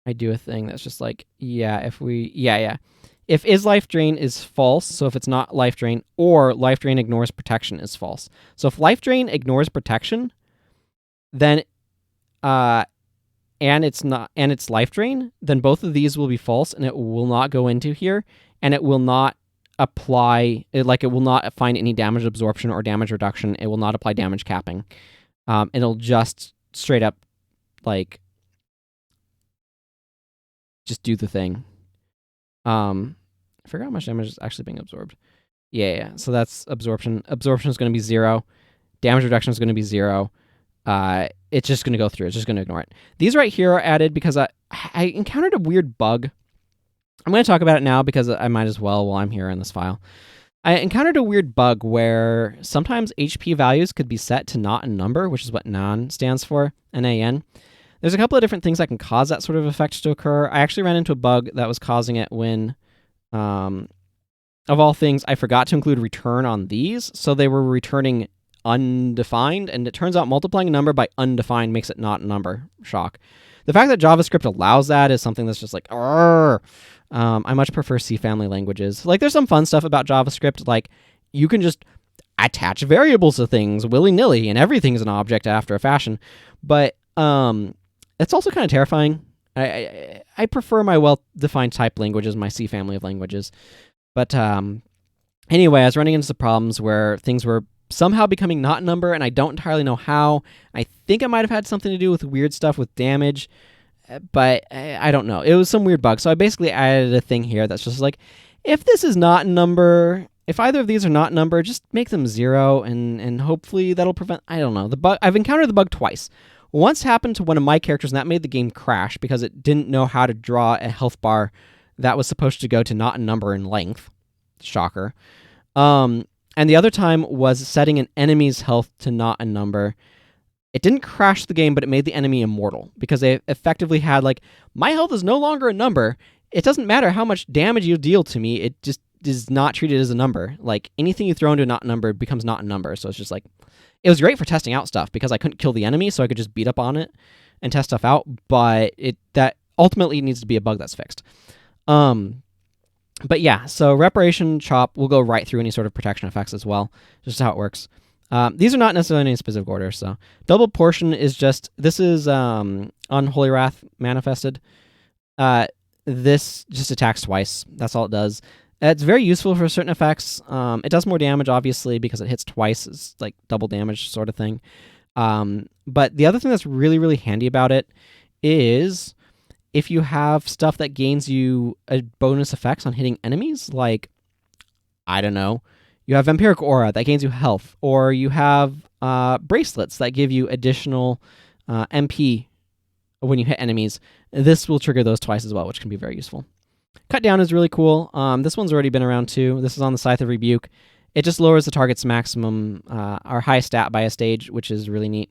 I do a thing that's just like, yeah, if is life drain is false, so if it's not life drain, or life drain ignores protection is false. So if life drain ignores protection, then and it's life drain, then both of these will be false and it will not go into here, and it will not apply it will not find any damage absorption or damage reduction. It will not apply damage capping. It'll just straight up like just do the thing. I forgot how much damage is actually being absorbed. Yeah. So that's absorption. Absorption is going to be 0. Damage reduction is going to be 0. It's just going to go through. It's just going to ignore it. These right here are added because I encountered a weird bug. I'm going to talk about it now because I might as well while I'm here in this file. I encountered a weird bug where sometimes HP values could be set to not a number, which is what NaN stands for, N-A-N. There's a couple of different things that can cause that sort of effect to occur. I actually ran into a bug that was causing it when, of all things, I forgot to include return on these, so they were returning undefined, and it turns out multiplying a number by undefined makes it not a number. Shock. The fact that JavaScript allows that is something that's just like, I much prefer C family languages. Like, there's some fun stuff about JavaScript, like you can just attach variables to things willy-nilly and everything's an object after a fashion, but it's also kind of terrifying. I prefer my well-defined type languages, my C family of languages. But anyway, I was running into some problems where things were somehow becoming not a number, and I don't entirely know how. I think it might have had something to do with weird stuff with damage, but I don't know. It was some weird bug. So I basically added a thing here that's just like, if this is not a number, if either of these are not a number, just make them 0, and hopefully that'll prevent, I don't know. The bug, I've encountered the bug twice. Once happened to one of my characters, and that made the game crash because it didn't know how to draw a health bar that was supposed to go to not a number in length. Shocker. And the other time was setting an enemy's health to not a number. It didn't crash the game, but it made the enemy immortal because they effectively had like, my health is no longer a number. It doesn't matter how much damage you deal to me. It just is not treated as a number. Like, anything you throw into a not number becomes not a number. So it's just like, it was great for testing out stuff because I couldn't kill the enemy, so I could just beat up on it and test stuff out. But that ultimately needs to be a bug that's fixed. But yeah, so reparation chop will go right through any sort of protection effects as well. Just how it works. These are not necessarily in any specific order. So double portion is just, this is Unholy Wrath manifested. This just attacks twice. That's all it does. It's very useful for certain effects. It does more damage, obviously, because it hits twice. It's like double damage sort of thing. But the other thing that's really, really handy about it is if you have stuff that gains you a bonus effects on hitting enemies, like, I don't know, you have Vampiric Aura that gains you health, or you have bracelets that give you additional MP when you hit enemies. This will trigger those twice as well, which can be very useful. Cut down is really cool. This one's already been around too. This is on the Scythe of Rebuke. It just lowers the target's maximum or high stat by a stage, which is really neat.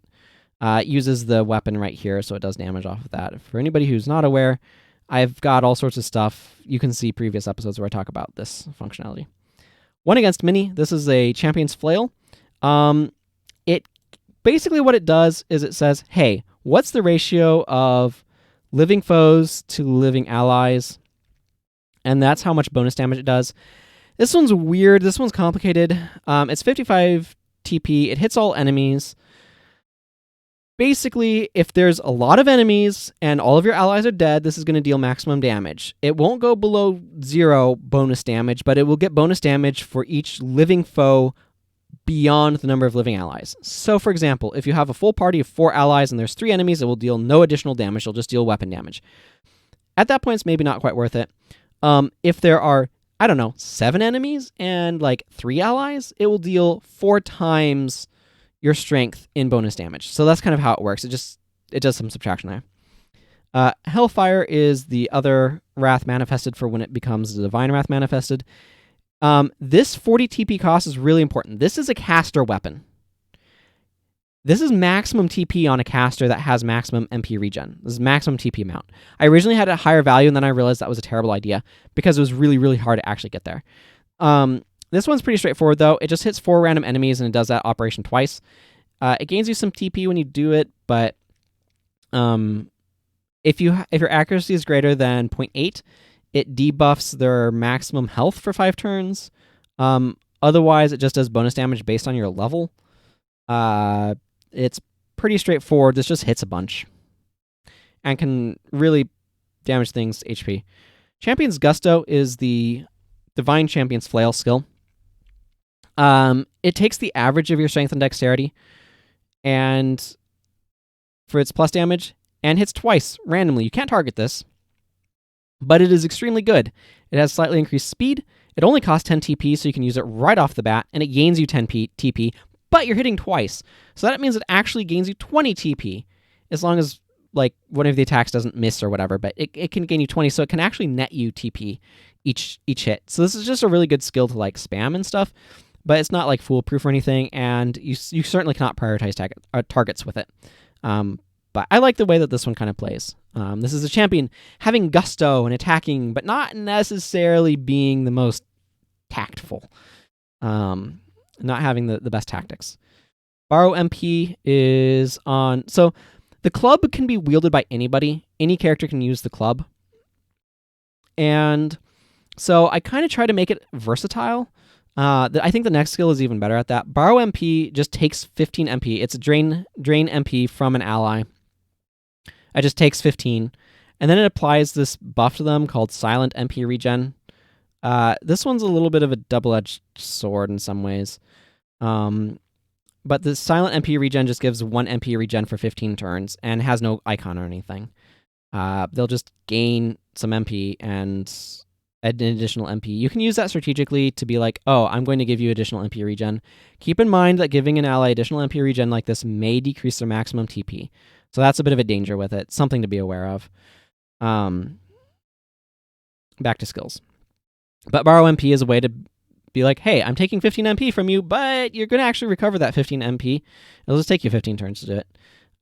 It uses the weapon right here, so it does damage off of that. For anybody who's not aware, I've got all sorts of stuff. You can see previous episodes where I talk about this functionality. One against Mini. This is a Champion's Flail. It basically what it does is it says, hey, what's the ratio of living foes to living allies? And that's how much bonus damage it does. This one's weird. This one's complicated. It's 55 TP. It hits all enemies. Basically, if there's a lot of enemies and all of your allies are dead, this is going to deal maximum damage. It won't go below 0 bonus damage, but it will get bonus damage for each living foe beyond the number of living allies. So, for example, if you have a full party of 4 allies and there's 3 enemies, it will deal no additional damage. It'll just deal weapon damage. At that point, it's maybe not quite worth it. If there are, I don't know, 7 enemies and like 3 allies, it will deal 4 times your strength in bonus damage. So that's kind of how it works. It does some subtraction there. Hellfire is the other Wrath manifested for when it becomes the Divine Wrath manifested. This 40 TP cost is really important. This is a caster weapon. This is maximum TP on a caster that has maximum MP regen. This is maximum TP amount. I originally had a higher value, and then I realized that was a terrible idea because it was really, really hard to actually get there. This one's pretty straightforward, though. It just hits 4 random enemies, and it does that operation twice. It gains you some TP when you do it, but if your accuracy is greater than 0.8, it debuffs their maximum health for 5 turns. Otherwise, it just does bonus damage based on your level. It's pretty straightforward. This just hits a bunch and can really damage things HP. Champion's Gusto is the Divine Champion's Flail skill. It takes the average of your strength and dexterity and for its plus damage and hits twice randomly. You can't target this, but it is extremely good. It has slightly increased speed. It only costs 10 TP, so you can use it right off the bat, and it gains you 10 TP, but you're hitting twice. So that means it actually gains you 20 TP, as long as like one of the attacks doesn't miss or whatever, but it can gain you 20, so it can actually net you TP each hit. So this is just a really good skill to like spam and stuff, but it's not like foolproof or anything, and you certainly cannot prioritize targets with it. But I like the way that this one kind of plays. This is a champion having gusto and attacking, but not necessarily being the most tactful. Not having the best tactics. Borrow MP is on... So the club can be wielded by anybody. Any character can use the club. And so I kind of try to make it versatile. I think the next skill is even better at that. Borrow MP just takes 15 MP. It's a drain MP from an ally. It just takes 15. And then it applies this buff to them called Silent MP Regen. This one's a little bit of a double-edged sword in some ways. But the Silent MP Regen just gives 1 MP regen for 15 turns and has no icon or anything. They'll just gain some MP and add an additional MP. You can use that strategically to be like, oh, I'm going to give you additional MP regen. Keep in mind that giving an ally additional MP regen like this may decrease their maximum TP. So that's a bit of a danger with it. Something to be aware of. Back to skills. But Borrow MP is a way to be like, hey, I'm taking 15 MP from you, but you're going to actually recover that 15 MP. It'll just take you 15 turns to do it.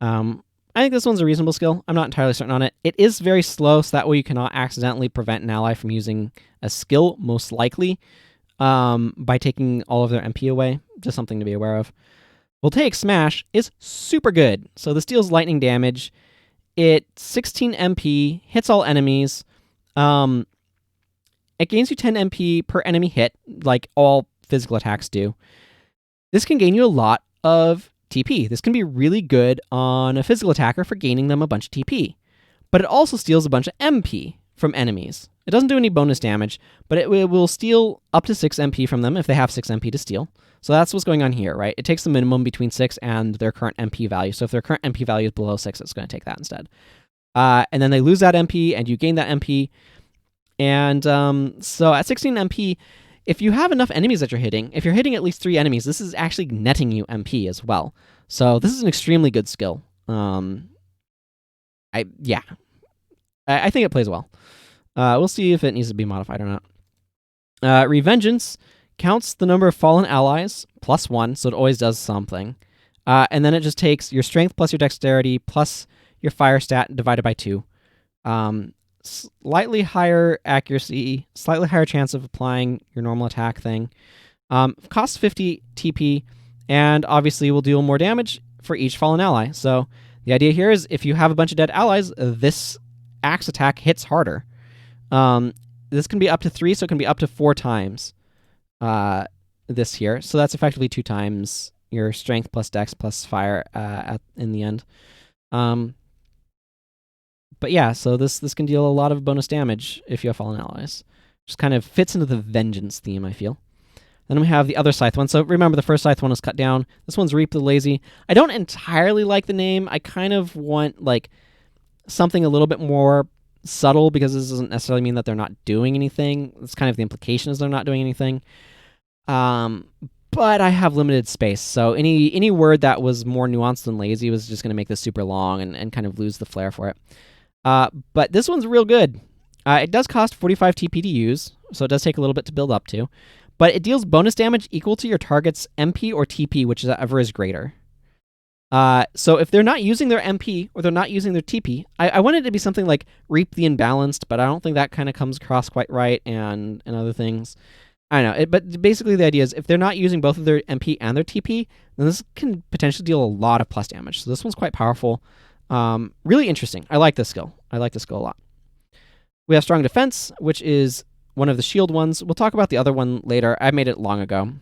I think this one's a reasonable skill. I'm not entirely certain on it. It is very slow, so that way you cannot accidentally prevent an ally from using a skill, most likely, by taking all of their MP away. Just something to be aware of. Voltaic Smash is super good. So this deals lightning damage. It's 16 MP, hits all enemies. It gains you 10 MP per enemy hit, like all physical attacks do. This can gain you a lot of TP. This can be really good on a physical attacker for gaining them a bunch of TP. But it also steals a bunch of MP from enemies. It doesn't do any bonus damage, but it will steal up to 6 MP from them if they have 6 MP to steal. So that's what's going on here, right? It takes the minimum between 6 and their current MP value. So if their current MP value is below 6, it's going to take that instead. And then they lose that MP, and you gain that MP. And so at 16 MP, if you have enough enemies that you're hitting, if you're hitting at least 3 enemies, this is actually netting you MP as well. So this is an extremely good skill. I think it plays well. We'll see if it needs to be modified or not. Revengeance counts the number of fallen allies plus 1, so it always does something. And then it just takes your strength plus your dexterity plus your fire stat divided by 2. Slightly higher accuracy, slightly higher chance of applying your normal attack thing. Costs 50 TP, and obviously will deal more damage for each fallen ally. So the idea here is if you have a bunch of dead allies, this axe attack hits harder. This can be up to 3, so it can be up to 4 times this here. So that's effectively 2 times your strength plus dex plus fire in the end. But yeah, so this can deal a lot of bonus damage if you have fallen allies. Just kind of fits into the vengeance theme, I feel. Then we have the other Scythe one. So remember, the first Scythe one was cut down. This one's Reap the Lazy. I don't entirely like the name. I kind of want like something a little bit more subtle, because this doesn't necessarily mean that they're not doing anything. It's kind of the implication is they're not doing anything. But I have limited space, so any word that was more nuanced than lazy was just going to make this super long and kind of lose the flair for it. But this one's real good. It does cost 45 TP to use, so it does take a little bit to build up to. But it deals bonus damage equal to your target's MP or TP, whichever is greater. So if they're not using their MP or they're not using their TP, I want it to be something like Reap the Imbalanced, but I don't think that kind of comes across quite right, and other things. I don't know. But basically the idea is if they're not using both of their MP and their TP, then this can potentially deal a lot of plus damage. So this one's quite powerful. Really interesting. I like this skill. I like this skill a lot. We have Strong Defense, which is one of the shield ones. We'll talk about the other one later. I made it long ago.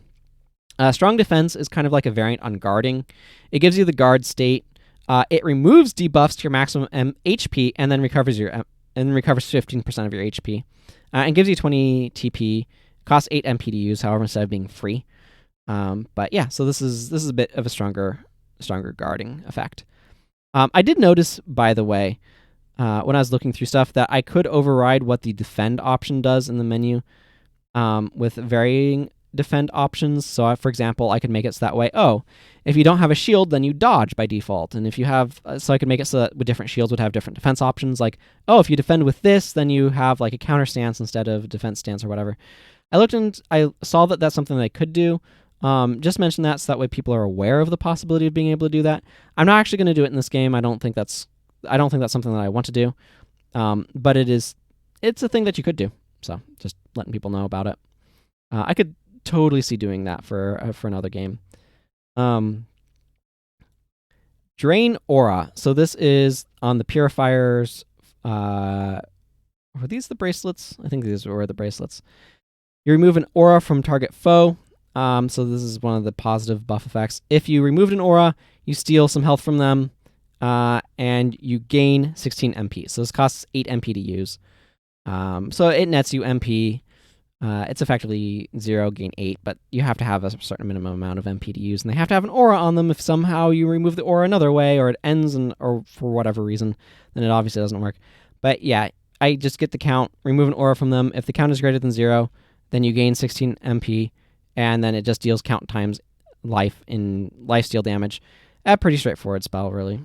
Strong Defense is kind of like a variant on guarding. It gives you the guard state. It removes debuffs to your maximum HP and then recovers 15% of your HP, and gives you 20 TP. Costs 8 MP to use, however, instead of being free. But yeah, so this is a bit of a stronger guarding effect. I did notice, by the way, when I was looking through stuff, that I could override what the defend option does in the menu with varying defend options. So, for example, I could make it so that way, if you don't have a shield, then you dodge by default. And if you have, so I could make it so that with different shields would have different defense options. Like, if you defend with this, then you have like a counter stance instead of defense stance or whatever. I looked and I saw that that's something that I could do. Just mention that so that way people are aware of the possibility of being able to do that. I'm not actually going to do it in this game. I don't think that's something that I want to do. But it's a thing that you could do. So just letting people know about it. I could totally see doing that for another game. Drain Aura. So this is on the Purifiers. Were these the bracelets? I think these were the bracelets. You remove an aura from target foe. So this is one of the positive buff effects. If you removed an aura, you steal some health from them, and you gain 16 MP. So this costs 8 MP to use. So it nets you MP. It's effectively 0, gain 8, but you have to have a certain minimum amount of MP to use, and they have to have an aura on them. If somehow you remove the aura another way, or it ends, or for whatever reason, then it obviously doesn't work. But yeah, I just get the count, remove an aura from them. If the count is greater than 0, then you gain 16 MP, and then it just deals count times life in lifesteal damage. A pretty straightforward spell, really.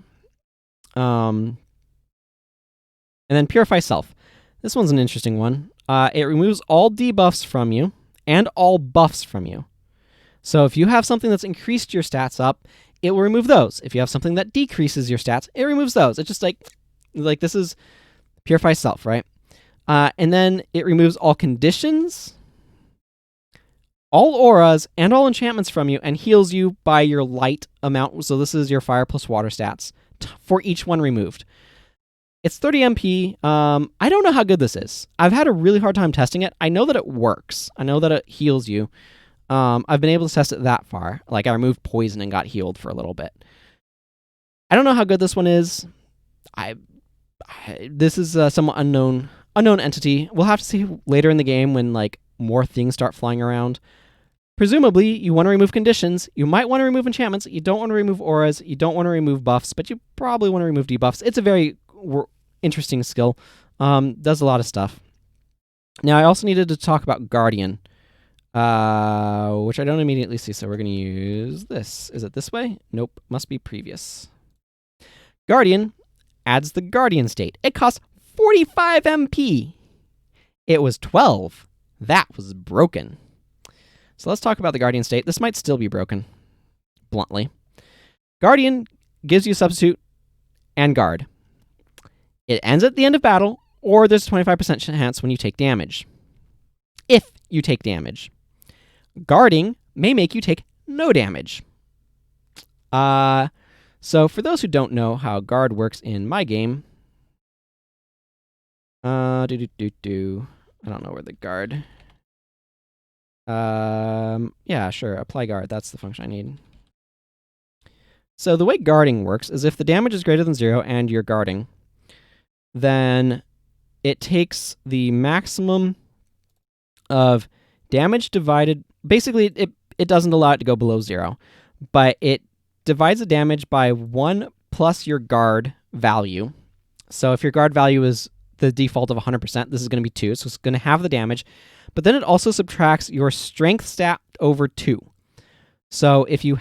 And then Purify Self. This one's an interesting one. It removes all debuffs from you and all buffs from you. So if you have something that's increased your stats up, it will remove those. If you have something that decreases your stats, it removes those. It's just like this is Purify Self, right? And then it removes all conditions, all auras, and all enchantments from you, and heals you by your light amount. So this is your fire plus water stats for each one removed. It's 30 MP. I don't know how good this is. I've had a really hard time testing it. I know that it works. I know that it heals you. I've been able to test it that far. Like, I removed poison and got healed for a little bit. I don't know how good this one is. This is a somewhat unknown entity. We'll have to see later in the game when like more things start flying around. Presumably, you want to remove conditions. You might want to remove enchantments. You don't want to remove auras. You don't want to remove buffs, but you probably want to remove debuffs. It's a very interesting skill. Does a lot of stuff. Now, I also needed to talk about Guardian, which I don't immediately see, so we're going to use this. Is it this way? Nope, must be previous. Guardian adds the Guardian state. It costs 45 MP. It was 12. That was broken. So let's talk about the Guardian state. This might still be broken, bluntly. Guardian gives you Substitute and Guard. It ends at the end of battle, or there's a 25% chance when you take damage. If you take damage. Guarding may make you take no damage. So for those who don't know how Guard works in my game, I don't know where the Guard. Yeah, sure, apply Guard. That's the function I need. So the way guarding works is if the damage is greater than 0 and you're guarding, then it takes the maximum of damage divided. Basically, it doesn't allow it to go below 0, but it divides the damage by 1 plus your guard value. So if your guard value is the default of 100%, this is going to be 2, so it's going to have the damage. But then it also subtracts your strength stat over 2. So if you're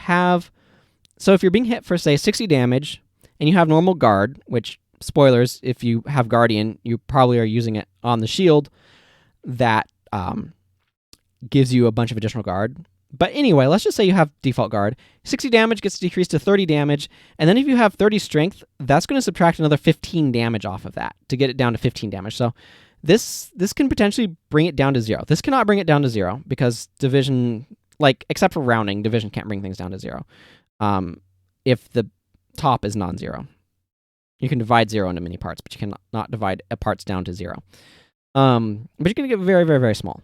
being hit for, say, 60 damage, and you have normal guard, which, spoilers, if you have Guardian, you probably are using it on the shield, that gives you a bunch of additional guard. But anyway, let's just say you have default guard. 60 damage gets decreased to 30 damage, and then if you have 30 strength, that's going to subtract another 15 damage off of that to get it down to 15 damage. So this can potentially bring it down to 0. This cannot bring it down to 0 because division, like, except for rounding, division can't bring things down to 0 if the top is non-zero. You can divide 0 into many parts, but you cannot divide parts down to 0. But you're going to get very, very, very small.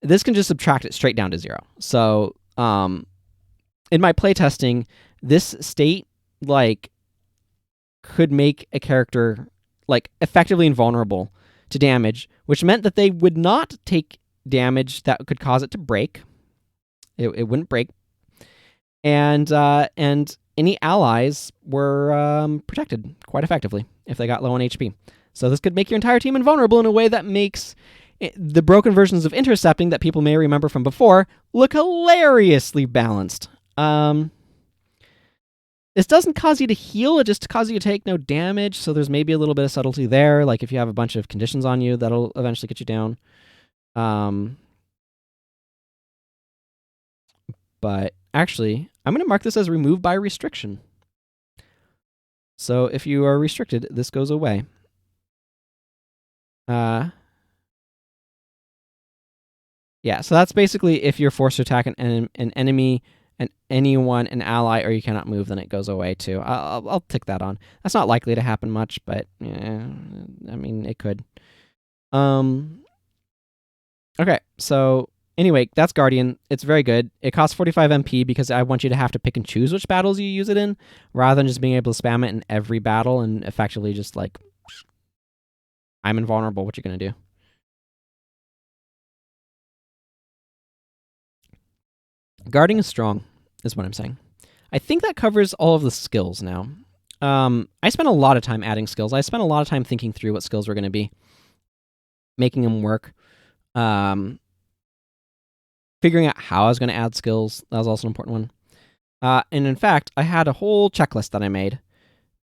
This can just subtract it straight down to 0. So in my playtesting, this state like could make a character like effectively invulnerable to damage, which meant that they would not take damage that could cause it to break. It wouldn't break, and any allies were protected quite effectively if they got low on HP. So this could make your entire team invulnerable in a way that makes the broken versions of intercepting that people may remember from before look hilariously balanced. This doesn't cause you to heal, it just causes you to take no damage, so there's maybe a little bit of subtlety there, like if you have a bunch of conditions on you, that'll eventually get you down. But actually, I'm going to mark this as removed by restriction. So if you are restricted, this goes away. Yeah, so that's basically if you're forced to attack an enemy, an ally, or you cannot move, then it goes away too. I'll tick that on. That's not likely to happen much, but yeah, I mean, it could. Okay, so anyway, that's Guardian. It's very good. It costs 45 MP because I want you to have to pick and choose which battles you use it in, rather than just being able to spam it in every battle and effectively just like, I'm invulnerable, what you gonna do? Guarding is strong, is what I'm saying. I think that covers all of the skills now. I spent a lot of time adding skills. I spent a lot of time thinking through what skills were going to be, making them work, figuring out how I was going to add skills. That was also an important one. And in fact, I had a whole checklist that I made.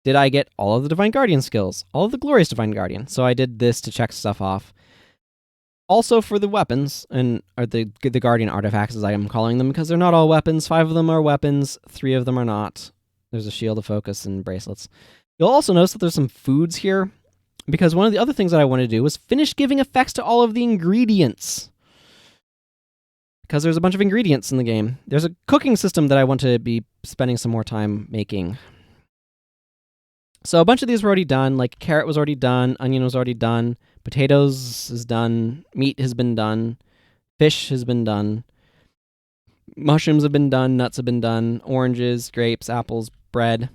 Did I get all of the Divine Guardian skills? All of the Glorious Divine Guardian. So I did this to check stuff off. Also for the weapons, or the Guardian artifacts, as I am calling them, because they're not all weapons. 5 of them are weapons, 3 of them are not. There's a shield of focus and bracelets. You'll also notice that there's some foods here, because one of the other things that I wanted to do was finish giving effects to all of the ingredients. Because there's a bunch of ingredients in the game. There's a cooking system that I want to be spending some more time making. So a bunch of these were already done, like carrot was already done, onion was already done, potatoes is done, meat has been done, fish has been done, mushrooms have been done, nuts have been done, oranges, grapes, apples, bread.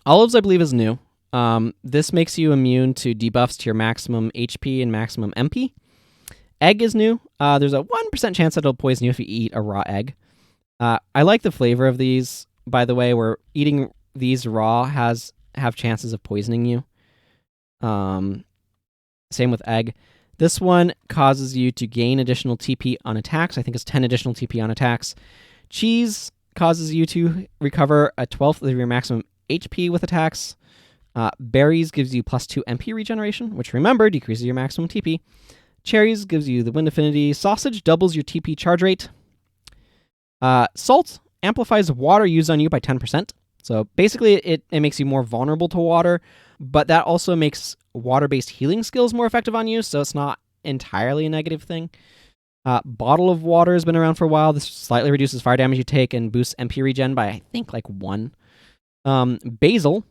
Olives, I believe, is new. This makes you immune to debuffs to your maximum HP and maximum MP. Egg is new. There's a 1% chance that it'll poison you if you eat a raw egg. I like the flavor of these, by the way, where eating these raw have chances of poisoning you. Same with egg. This one causes you to gain additional TP on attacks. I think it's 10 additional TP on attacks. Cheese causes you to recover a 12th of your maximum HP with attacks. Berries gives you plus 2 MP regeneration, which, remember, decreases your maximum TP. Cherries gives you the wind affinity. Sausage doubles your TP charge rate. Salt amplifies water used on you by 10%. So basically, it makes you more vulnerable to water, but that also makes water-based healing skills more effective on you, so it's not entirely a negative thing. Bottle of water has been around for a while. This slightly reduces fire damage you take and boosts MP regen by, I think, like 1. Basil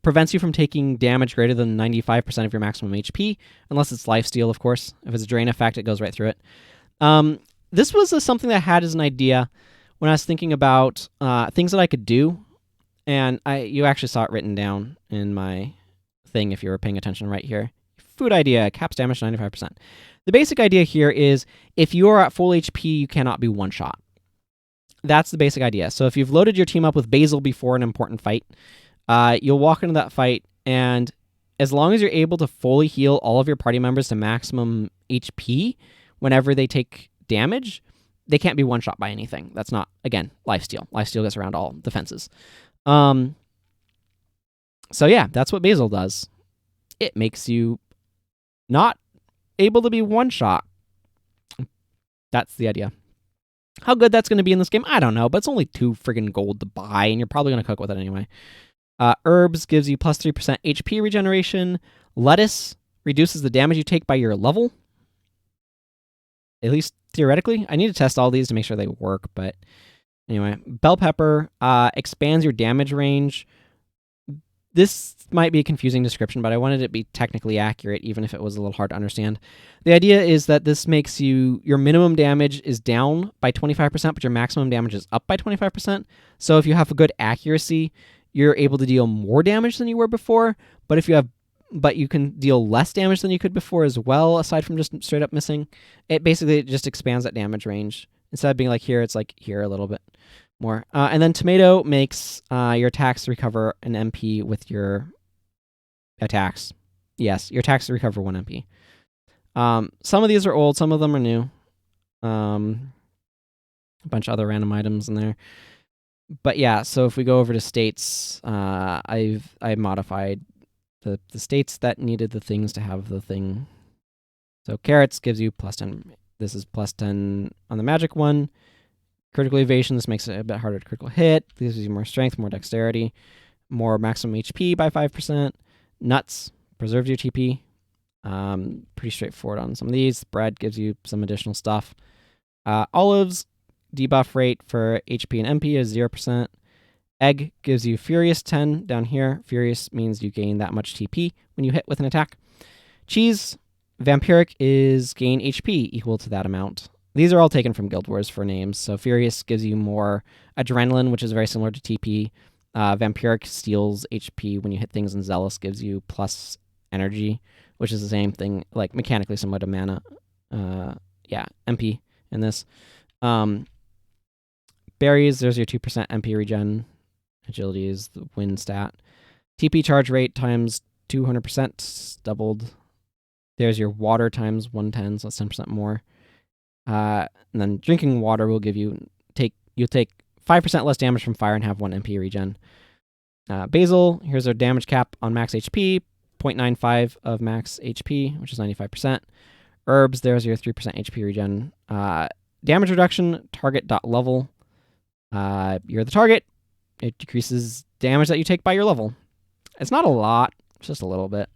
prevents you from taking damage greater than 95% of your maximum HP, unless it's lifesteal, of course. If it's a drain effect, it goes right through it. This was something that I had as an idea when I was thinking about things that I could do, and you actually saw it written down in my thing if you were paying attention right here. Food idea, caps damage 95%. The basic idea here is if you are at full HP, you cannot be one-shot. That's the basic idea. So if you've loaded your team up with Basil before an important fight, you'll walk into that fight, and as long as you're able to fully heal all of your party members to maximum HP whenever they take damage, they can't be one-shot by anything. That's not, again, lifesteal. Lifesteal gets around all defenses. So yeah, that's what Basil does. It makes you not able to be one-shot. That's the idea. How good that's going to be in this game, I don't know, but it's only 2 friggin' gold to buy, and you're probably going to cook with it anyway. Herbs gives you plus 3% HP regeneration. Lettuce reduces the damage you take by your level. At least theoretically. I need to test all these to make sure they work, but anyway. Bell pepper expands your damage range. This might be a confusing description, but I wanted it to be technically accurate, even if it was a little hard to understand. The idea is that this makes your minimum damage is down by 25%, but your maximum damage is up by 25%. So if you have a good accuracy, you're able to deal more damage than you were before. But you can deal less damage than you could before as well, aside from just straight up missing. It basically just expands that damage range. Instead of being like here, it's like here a little bit more. And then tomato makes your attacks recover an MP with your attacks. Yes, your attacks recover 1 MP. Some of these are old, some of them are new. A bunch of other random items in there. But yeah, so if we go over to states, I modified the states that needed the things to have the thing. So carrots gives you plus 10. This is plus 10 on the magic one. Critical evasion, this makes it a bit harder to critical hit. This gives you more strength, more dexterity, more maximum HP by 5%. Nuts preserves your TP. Pretty straightforward on some of these. Bread gives you some additional stuff. Olives, debuff rate for HP and MP is 0%. Egg gives you Furious 10 down here. Furious means you gain that much TP when you hit with an attack. Cheese, Vampiric is gain HP equal to that amount. These are all taken from Guild Wars for names. So Furious gives you more adrenaline, which is very similar to TP. Vampiric steals HP when you hit things, and Zealous gives you plus energy, which is the same thing, like mechanically similar to mana. MP in this. Berries, there's your 2% MP regen. Agility is the win stat. TP charge rate times 200%, doubled. There's your water times 110, so that's 10% more. And then drinking water will give you'll take 5% less damage from fire and have 1 MP regen. Basil, here's our damage cap on max HP, 0.95 of max HP, which is 95%. Herbs, there's your 3% HP regen. Damage reduction, target dot level. You're the target. It decreases damage that you take by your level. It's not a lot, it's just a little bit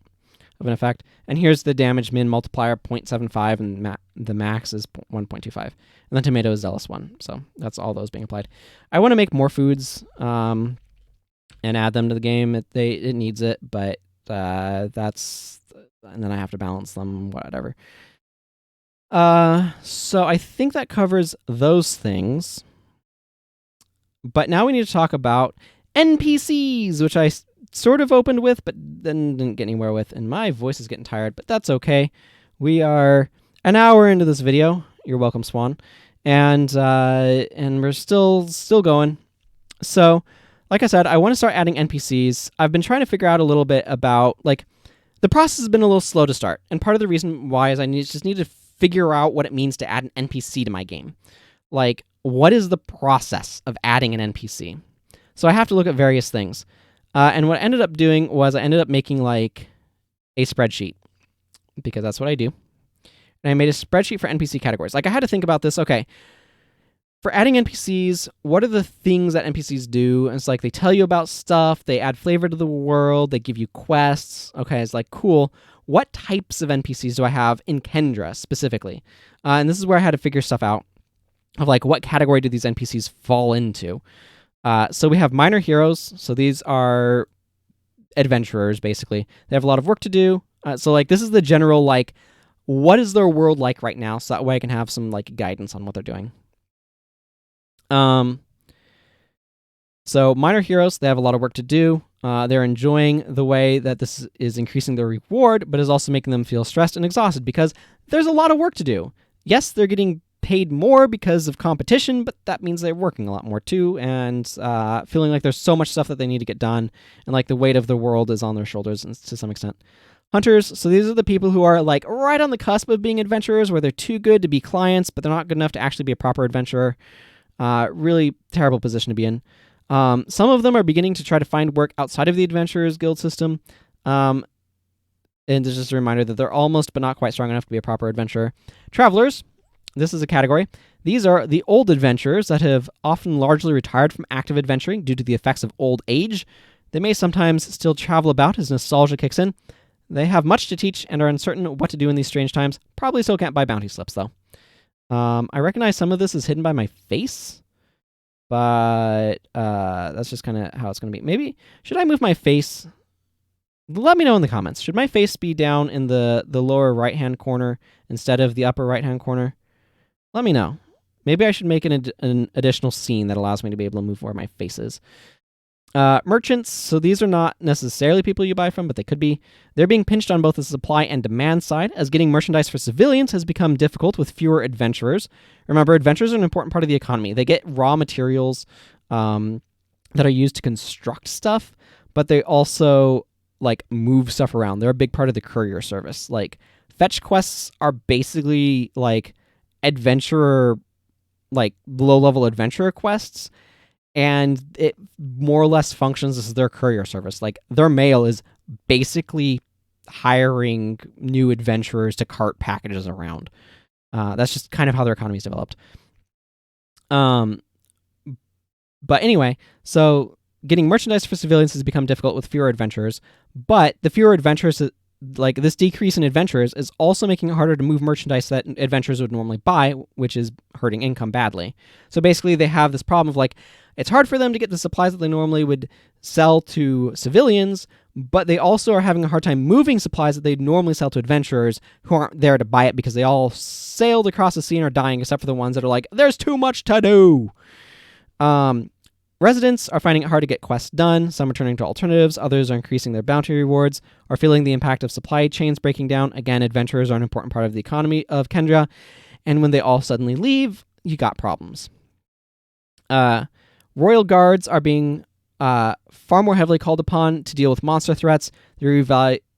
of an effect. And here's the damage min multiplier, 0.75, and the max is 1.25. And then tomato is zealous 1. So that's all those being applied. I want to make more foods and add them to the game. It needs it, but that's... And then I have to balance them, whatever. So I think that covers those things. But now we need to talk about NPCs, which I sort of opened with, but then didn't get anywhere with. And my voice is getting tired, but that's okay. We are an hour into this video. You're welcome, Swan. And we're still going. So, like I said, I want to start adding NPCs. I've been trying to figure out a little bit about, like, the process has been a little slow to start. And part of the reason why is I just need to figure out what it means to add an NPC to my game. Like, what is the process of adding an NPC? So I have to look at various things. And what I ended up doing was I ended up making, like, a spreadsheet, because that's what I do. And I made a spreadsheet for NPC categories. Like, I had to think about this. Okay, for adding NPCs, what are the things that NPCs do? And it's like they tell you about stuff, they add flavor to the world, they give you quests. Okay, it's like, cool. What types of NPCs do I have in Kendra specifically? And this is where I had to figure stuff out of, like, what category do these NPCs fall into? So we have minor heroes. So these are adventurers, basically. They have a lot of work to do. So, like, this is the general, like, what is their world like right now? So that way I can have some, like, guidance on what they're doing. So minor heroes, they have a lot of work to do. They're enjoying the way that this is increasing their reward, but is also making them feel stressed and exhausted because there's a lot of work to do. Yes, they're getting paid more because of competition, but that means they're working a lot more too, and feeling like there's so much stuff that they need to get done, and like the weight of the world is on their shoulders to some extent. Hunters, so these are the people who are like right on the cusp of being adventurers, where they're too good to be clients, but they're not good enough to actually be a proper adventurer. Really terrible position to be in. Some of them are beginning to try to find work outside of the Adventurers Guild system. And there's just a reminder that they're almost but not quite strong enough to be a proper adventurer. Travelers, This is a category. These are the old adventurers that have often largely retired from active adventuring due to the effects of old age. They may sometimes still travel about as nostalgia kicks in. They have much to teach and are uncertain what to do in these strange times. Probably still can't buy bounty slips, though. I recognize some of this is hidden by my face, but that's just kind of how it's going to be. Maybe, should I move my face? Let me know in the comments. Should my face be down in the lower right-hand corner instead of the upper right-hand corner? Let me know. Maybe I should make an additional scene that allows me to be able to move where my face is. Merchants, so these are not necessarily people you buy from, but they could be. They're being pinched on both the supply and demand side, as getting merchandise for civilians has become difficult with fewer adventurers. Remember, adventurers are an important part of the economy. They get raw materials that are used to construct stuff, but they also move stuff around. They're a big part of the courier service. Fetch quests are basically adventurer, low-level adventurer quests, and it more or less functions as their courier service. Their mail is basically hiring new adventurers to cart packages around. That's just kind of how their economy is developed. But anyway, so getting merchandise for civilians has become difficult with fewer adventurers, but the fewer adventurers, this decrease in adventurers is also making it harder to move merchandise that adventurers would normally buy, which is hurting income badly. So basically they have this problem of it's hard for them to get the supplies that they normally would sell to civilians, but they also are having a hard time moving supplies that they'd normally sell to adventurers who aren't there to buy it because they all sailed across the sea and are dying, except for the ones that are there's too much to do. Residents are finding it hard to get quests done. Some are turning to alternatives. Others are increasing their bounty rewards, are feeling the impact of supply chains breaking down. Again, adventurers are an important part of the economy of Kendra, and when they all suddenly leave, you got problems. Royal guards are being far more heavily called upon to deal with monster threats. They're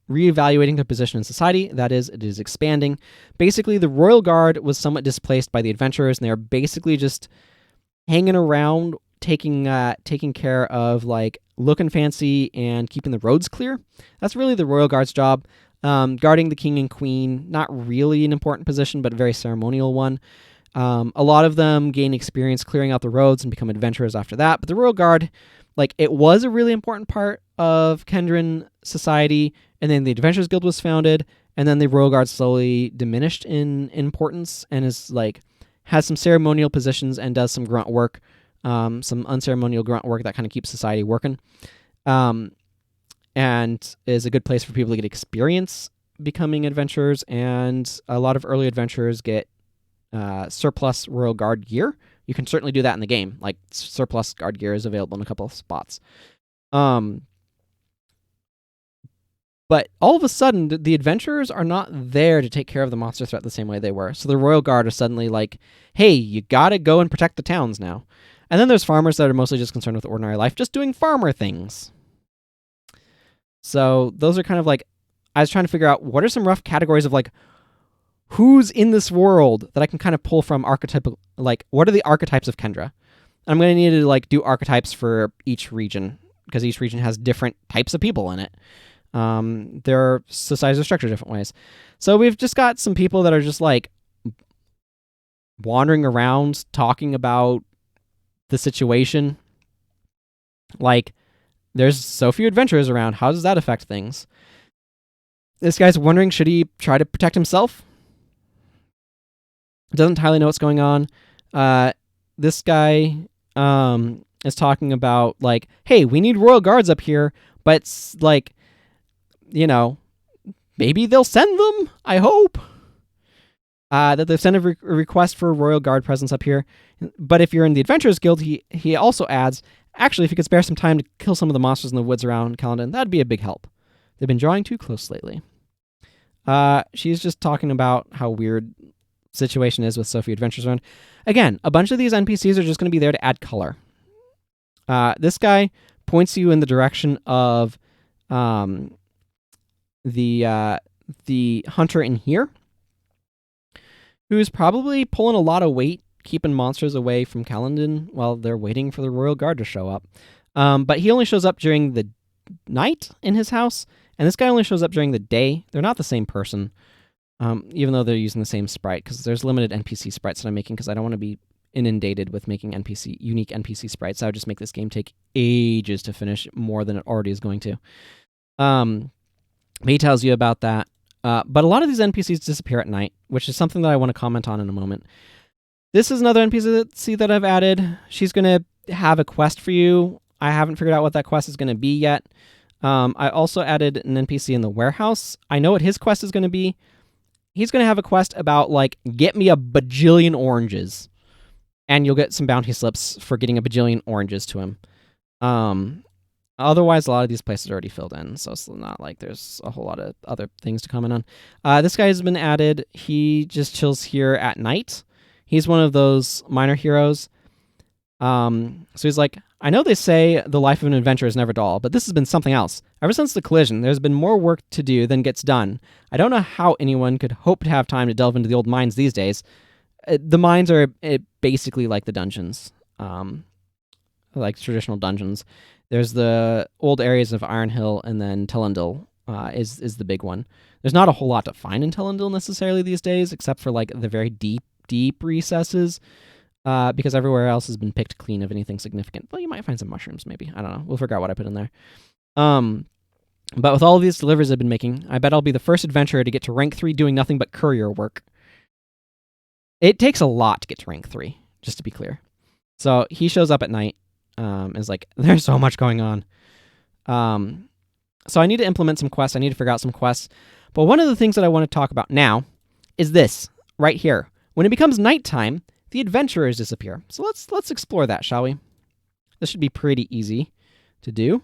reevaluating their position in society. That is, it is expanding. Basically, the royal guard was somewhat displaced by the adventurers, and they're basically just hanging around, taking care of looking fancy and keeping the roads clear. That's really the royal guard's job. Guarding the king and queen, not really an important position, but a very ceremonial one. A lot of them gain experience clearing out the roads and become adventurers after that. But the royal guard, it was a really important part of Kendran society, and then the Adventurers Guild was founded, and then the royal guard slowly diminished in importance and is has some ceremonial positions and does some grunt work. Some unceremonial grunt work that kind of keeps society working, and is a good place for people to get experience becoming adventurers, and a lot of early adventurers get surplus royal guard gear. You can certainly do that in the game. Surplus guard gear is available in a couple of spots. But all of a sudden, the adventurers are not there to take care of the monster threat the same way they were. So the royal guard are suddenly hey, you gotta go and protect the towns now. And then there's farmers that are mostly just concerned with ordinary life, just doing farmer things. So those are kind of I was trying to figure out what are some rough categories of who's in this world that I can kind of pull from archetypal, what are the archetypes of Kendra? And I'm going to need to do archetypes for each region, because each region has different types of people in it. Their societies are structured different ways. So we've just got some people that are just wandering around talking about the situation. There's so few adventurers around. How does that affect things? This guy's wondering, should he try to protect himself? Doesn't entirely know what's going on. This guy is talking about hey, we need royal guards up here, but maybe they'll send them. I hope that they've sent a request for a royal guard presence up here. But if you're in the Adventurers Guild, he also adds, actually, if you could spare some time to kill some of the monsters in the woods around Caledon, that'd be a big help. They've been drawing too close lately. She's just talking about how weird situation is with so few adventures around. Again, a bunch of these NPCs are just going to be there to add color. This guy points you in the direction of the hunter in here, who's probably pulling a lot of weight, keeping monsters away from Caledon while they're waiting for the royal guard to show up. But he only shows up during the night in his house, and this guy only shows up during the day. They're not the same person. even though they're using the same sprite, because there's limited NPC sprites that I'm making because I don't want to be inundated with making unique NPC sprites. That would just make this game take ages to finish, more than it already is going to. He tells you about that. But a lot of these NPCs disappear at night, which is something that I want to comment on in a moment. This is another NPC that I've added. She's going to have a quest for you. I haven't figured out what that quest is going to be yet. I also added an NPC in the warehouse. I know what his quest is going to be. He's going to have a quest about, like, get me a bajillion oranges. And you'll get some bounty slips for getting a bajillion oranges to him. Otherwise, a lot of these places are already filled in, so it's not like there's a whole lot of other things to comment on. This guy has been added. He just chills here at night. He's one of those minor heroes. So he's like, I know they say the life of an adventurer is never dull, but this has been something else. Ever since the collision, there's been more work to do than gets done. I don't know how anyone could hope to have time to delve into the old mines these days. The mines are basically like the dungeons, like traditional dungeons. There's the old areas of Iron Hill, and then Telendil is the big one. There's not a whole lot to find in Telendil necessarily these days, except for like the very deep recesses, because everywhere else has been picked clean of anything significant. Well, you might find some mushrooms, maybe. I don't know. We'll figure out what I put in there. But with all of these deliveries I've been making, I bet I'll be the first adventurer to get to rank 3 doing nothing but courier work. It takes a lot to get to rank 3, just to be clear. So he shows up at night. Is like, there's so much going on. So I need to implement some quests. I need to figure out some quests. But one of the things that I want to talk about now is this right here. When it becomes nighttime, the adventurers disappear. So let's explore that, shall we? This should be pretty easy to do.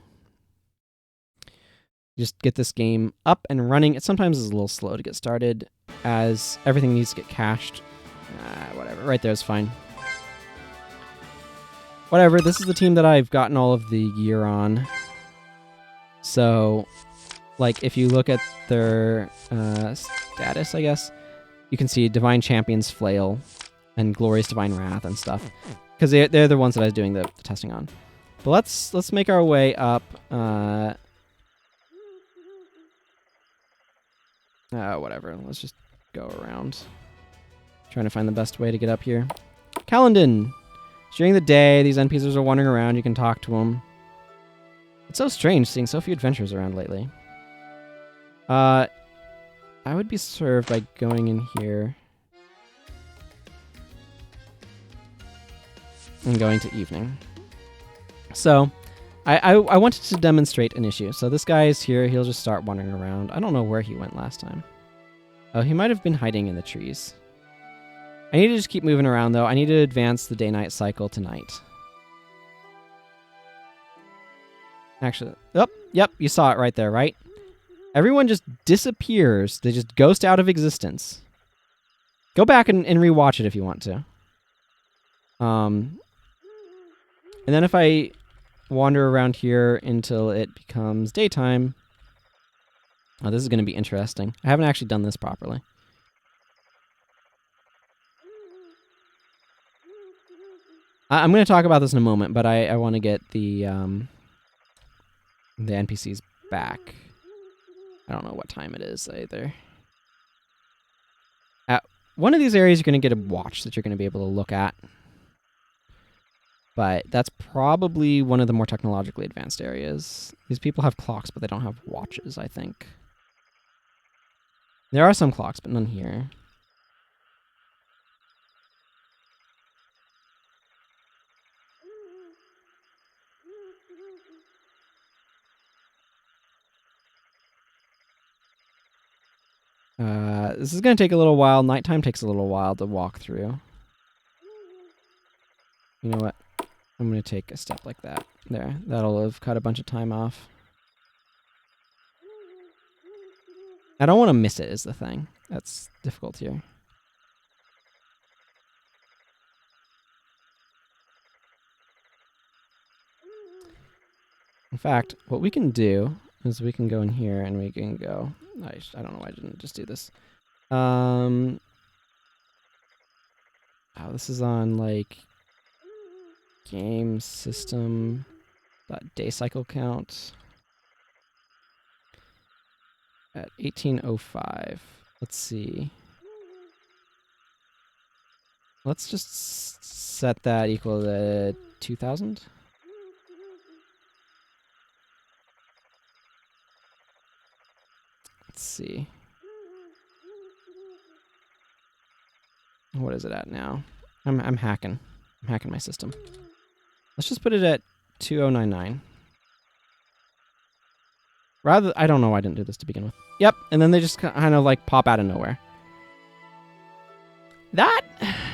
Just get this game up and running. It sometimes is a little slow to get started, as everything needs to get cached. Whatever, right there is fine. Whatever, this is the team that I've gotten all of the gear on. So, like, if you look at their status, I guess, you can see Divine Champion's Flail and Glorious Divine Wrath and stuff. Because they're the ones that I was doing the testing on. But let's make our way up. Whatever, let's just go around. Trying to find the best way to get up here. Calendon! During the day, these NPCs are wandering around. You can talk to them. It's so strange seeing so few adventurers around lately. I would be served by going in here and going to evening. So, I wanted to demonstrate an issue. So this guy is here. He'll just start wandering around. I don't know where he went last time. Oh, he might have been hiding in the trees. I need to just keep moving around, though. I need to advance the day-night cycle tonight. Actually, oh, yep, you saw it right there, right? Everyone just disappears. They just ghost out of existence. Go back and rewatch it if you want to. And then if I wander around here until it becomes daytime... Oh, this is going to be interesting. I haven't actually done this properly. I'm going to talk about this in a moment, but I want to get the NPCs back. I don't know what time it is either. At one of these areas, you're going to get a watch that you're going to be able to look at. But that's probably one of the more technologically advanced areas. These people have clocks, but they don't have watches, I think. There are some clocks, but none here. This is going to take a little while. Nighttime takes a little while to walk through. You know what? I'm going to take a step like that. There. That'll have cut a bunch of time off. I don't want to miss it is the thing. That's difficult here. In fact, what we can do is we can go in here and we can go... I don't know why I didn't just do this. Oh, this is on, like... Game system... day cycle count... At 1805. let's see. Let's just set that equal to 2,000. Let's see. What is it at now? I'm hacking. I'm hacking my system. Let's just put it at 2099. I don't know why I didn't do this to begin with. Yep, and then they just kind of like pop out of nowhere.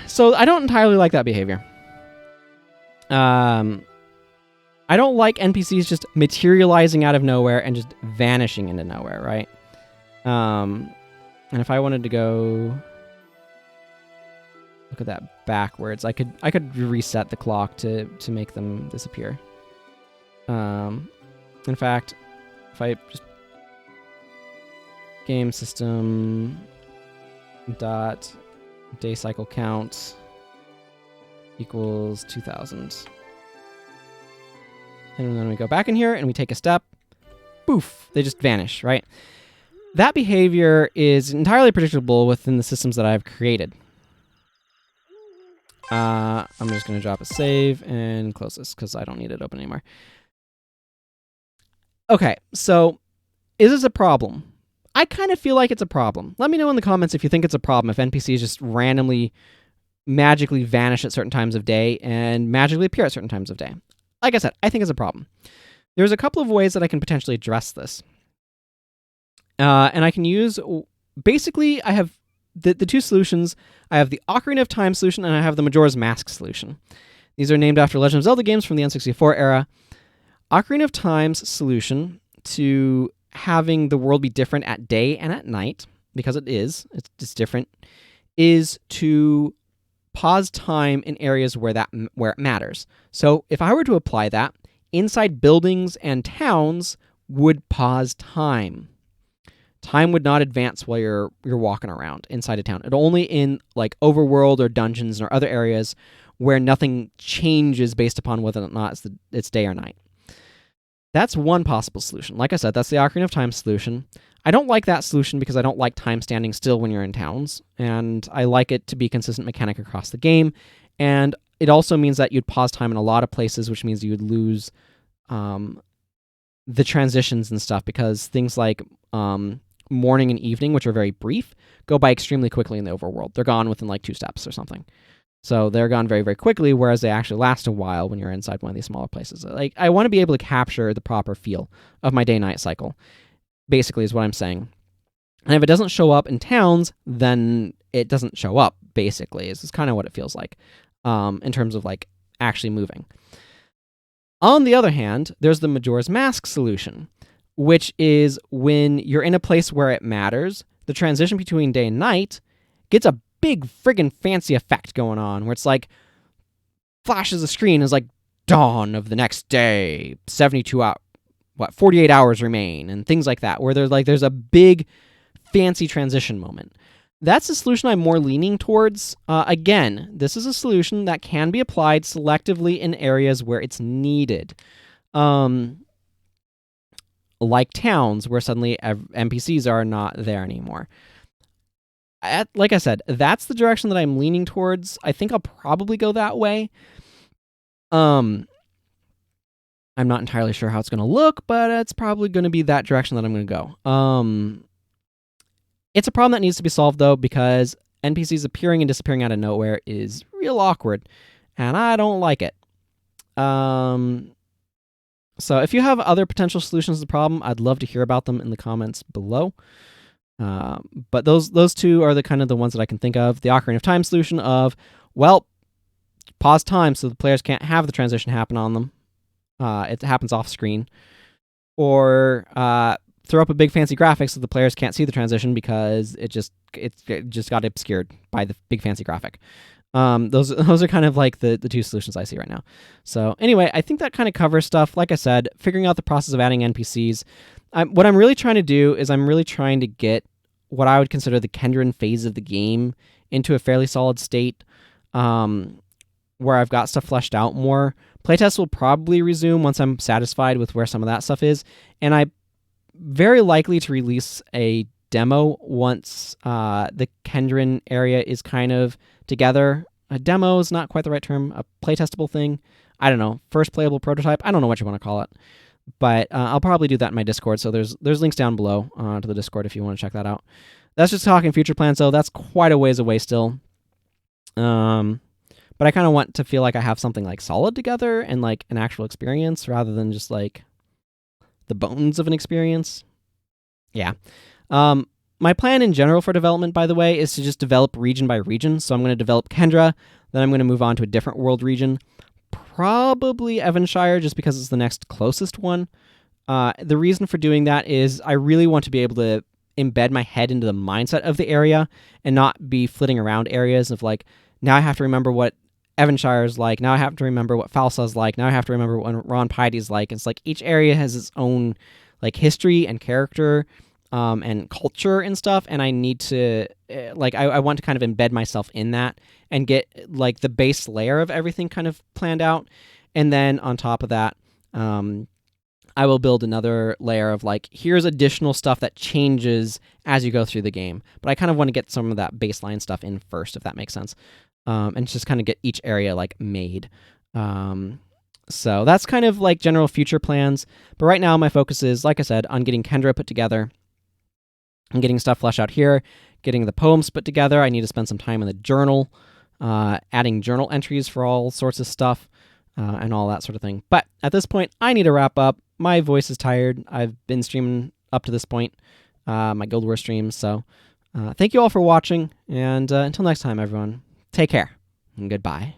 So I don't entirely like that behavior. I don't like NPCs just materializing out of nowhere and just vanishing into nowhere, right? And if I wanted to go look at that backwards, I could reset the clock to make them disappear. In fact, if I just game system dot day cycle count equals 2000. And then we go back in here and we take a step. Boof, they just vanish, right? That behavior is entirely predictable within the systems that I've created. I'm just going to drop a save and close this because I don't need it open anymore. Okay, so is this a problem? I kind of feel like it's a problem. Let me know in the comments if you think it's a problem, if NPCs just randomly, magically vanish at certain times of day and magically appear at certain times of day. Like I said, I think it's a problem. There's a couple of ways that I can potentially address this. And I can use, basically, I have the two solutions. I have the Ocarina of Time solution and I have the Majora's Mask solution. These are named after Legend of Zelda games from the N64 era. Ocarina of Time's solution to having the world be different at day and at night, because it's different, is to pause time in areas where it matters. So if I were to apply that, inside buildings and towns would pause time. Time would not advance while you're walking around inside a town. It only in like overworld or dungeons or other areas where nothing changes based upon whether or not it's day or night. That's one possible solution. Like I said, that's the Ocarina of Time solution. I don't like that solution because I don't like time standing still when you're in towns, and I like it to be a consistent mechanic across the game, and it also means that you'd pause time in a lot of places, which means you would lose the transitions and stuff, because things like morning and evening, which are very brief, go by extremely quickly in the overworld. They're gone within like 2 steps or something. So they're gone very, very quickly, whereas they actually last a while when you're inside one of these smaller places. Like, I want to be able to capture the proper feel of my day-night cycle, basically is what I'm saying. And if it doesn't show up in towns, then it doesn't show up, basically. This is kind of what it feels like in terms of like actually moving. On the other hand, there's the Majora's Mask solution, which is when you're in a place where it matters, the transition between day and night gets a big friggin' fancy effect going on, where it's like flashes the screen is like dawn of the next day, 48 hours remain, and things like that, where there's a big fancy transition moment. That's a solution I'm more leaning towards. Again, this is a solution that can be applied selectively in areas where it's needed. Like towns, where suddenly NPCs are not there anymore. Like I said, that's the direction that I'm leaning towards. I think I'll probably go that way. I'm not entirely sure how it's going to look, but it's probably going to be that direction that I'm going to go. It's a problem that needs to be solved, though, because NPCs appearing and disappearing out of nowhere is real awkward, and I don't like it. So if you have other potential solutions to the problem, I'd love to hear about them in the comments below. But those two are the ones that I can think of. The Ocarina of Time solution of, well, pause time so the players can't have the transition happen on them. It happens off screen. Or throw up a big fancy graphic so the players can't see the transition because it just got obscured by the big fancy graphic. Those are kind of like the two solutions I see right now. So anyway, I think that kind of covers stuff. Like I said, figuring out the process of adding NPCs. What I'm really trying to do is I'm really trying to get what I would consider the Kendron phase of the game into a fairly solid state, where I've got stuff fleshed out more. Playtests will probably resume once I'm satisfied with where some of that stuff is, and I'm very likely to release a demo once the Kendron area is kind of together. A demo is not quite the right term. A playtestable thing. I don't know. First playable prototype. I don't know what you want to call it. But I'll probably do that in my Discord. So there's links down below to the Discord if you want to check that out. That's just talking future plans, though. That's quite a ways away still. But I kind of want to feel like I have something like solid together and like an actual experience rather than just like the bones of an experience. Yeah. My plan in general for development, by the way, is to just develop region by region. So I'm going to develop Kendra, then I'm going to move on to a different world region, probably Evanshire, just because it's the next closest one. The reason for doing that is I really want to be able to embed my head into the mindset of the area and not be flitting around areas of like, now I have to remember what Evanshire is like, now I have to remember what Falsa is like, now I have to remember what Ron Piety is like. It's like each area has its own like history and character and culture and stuff, and I need to like I want to kind of embed myself in that and get like the base layer of everything kind of planned out, and then on top of that I will build another layer of like, here's additional stuff that changes as you go through the game, but I kind of want to get some of that baseline stuff in first, if that makes sense, and just kind of get each area like made. So that's kind of like general future plans, but right now my focus is, like I said, on getting Kendra put together. I'm getting stuff fleshed out here, getting the poems put together. I need to spend some time in the journal, adding journal entries for all sorts of stuff, and all that sort of thing. But at this point, I need to wrap up. My voice is tired. I've been streaming up to this point, my Guild Wars streams. So thank you all for watching, and until next time, everyone, take care, and goodbye.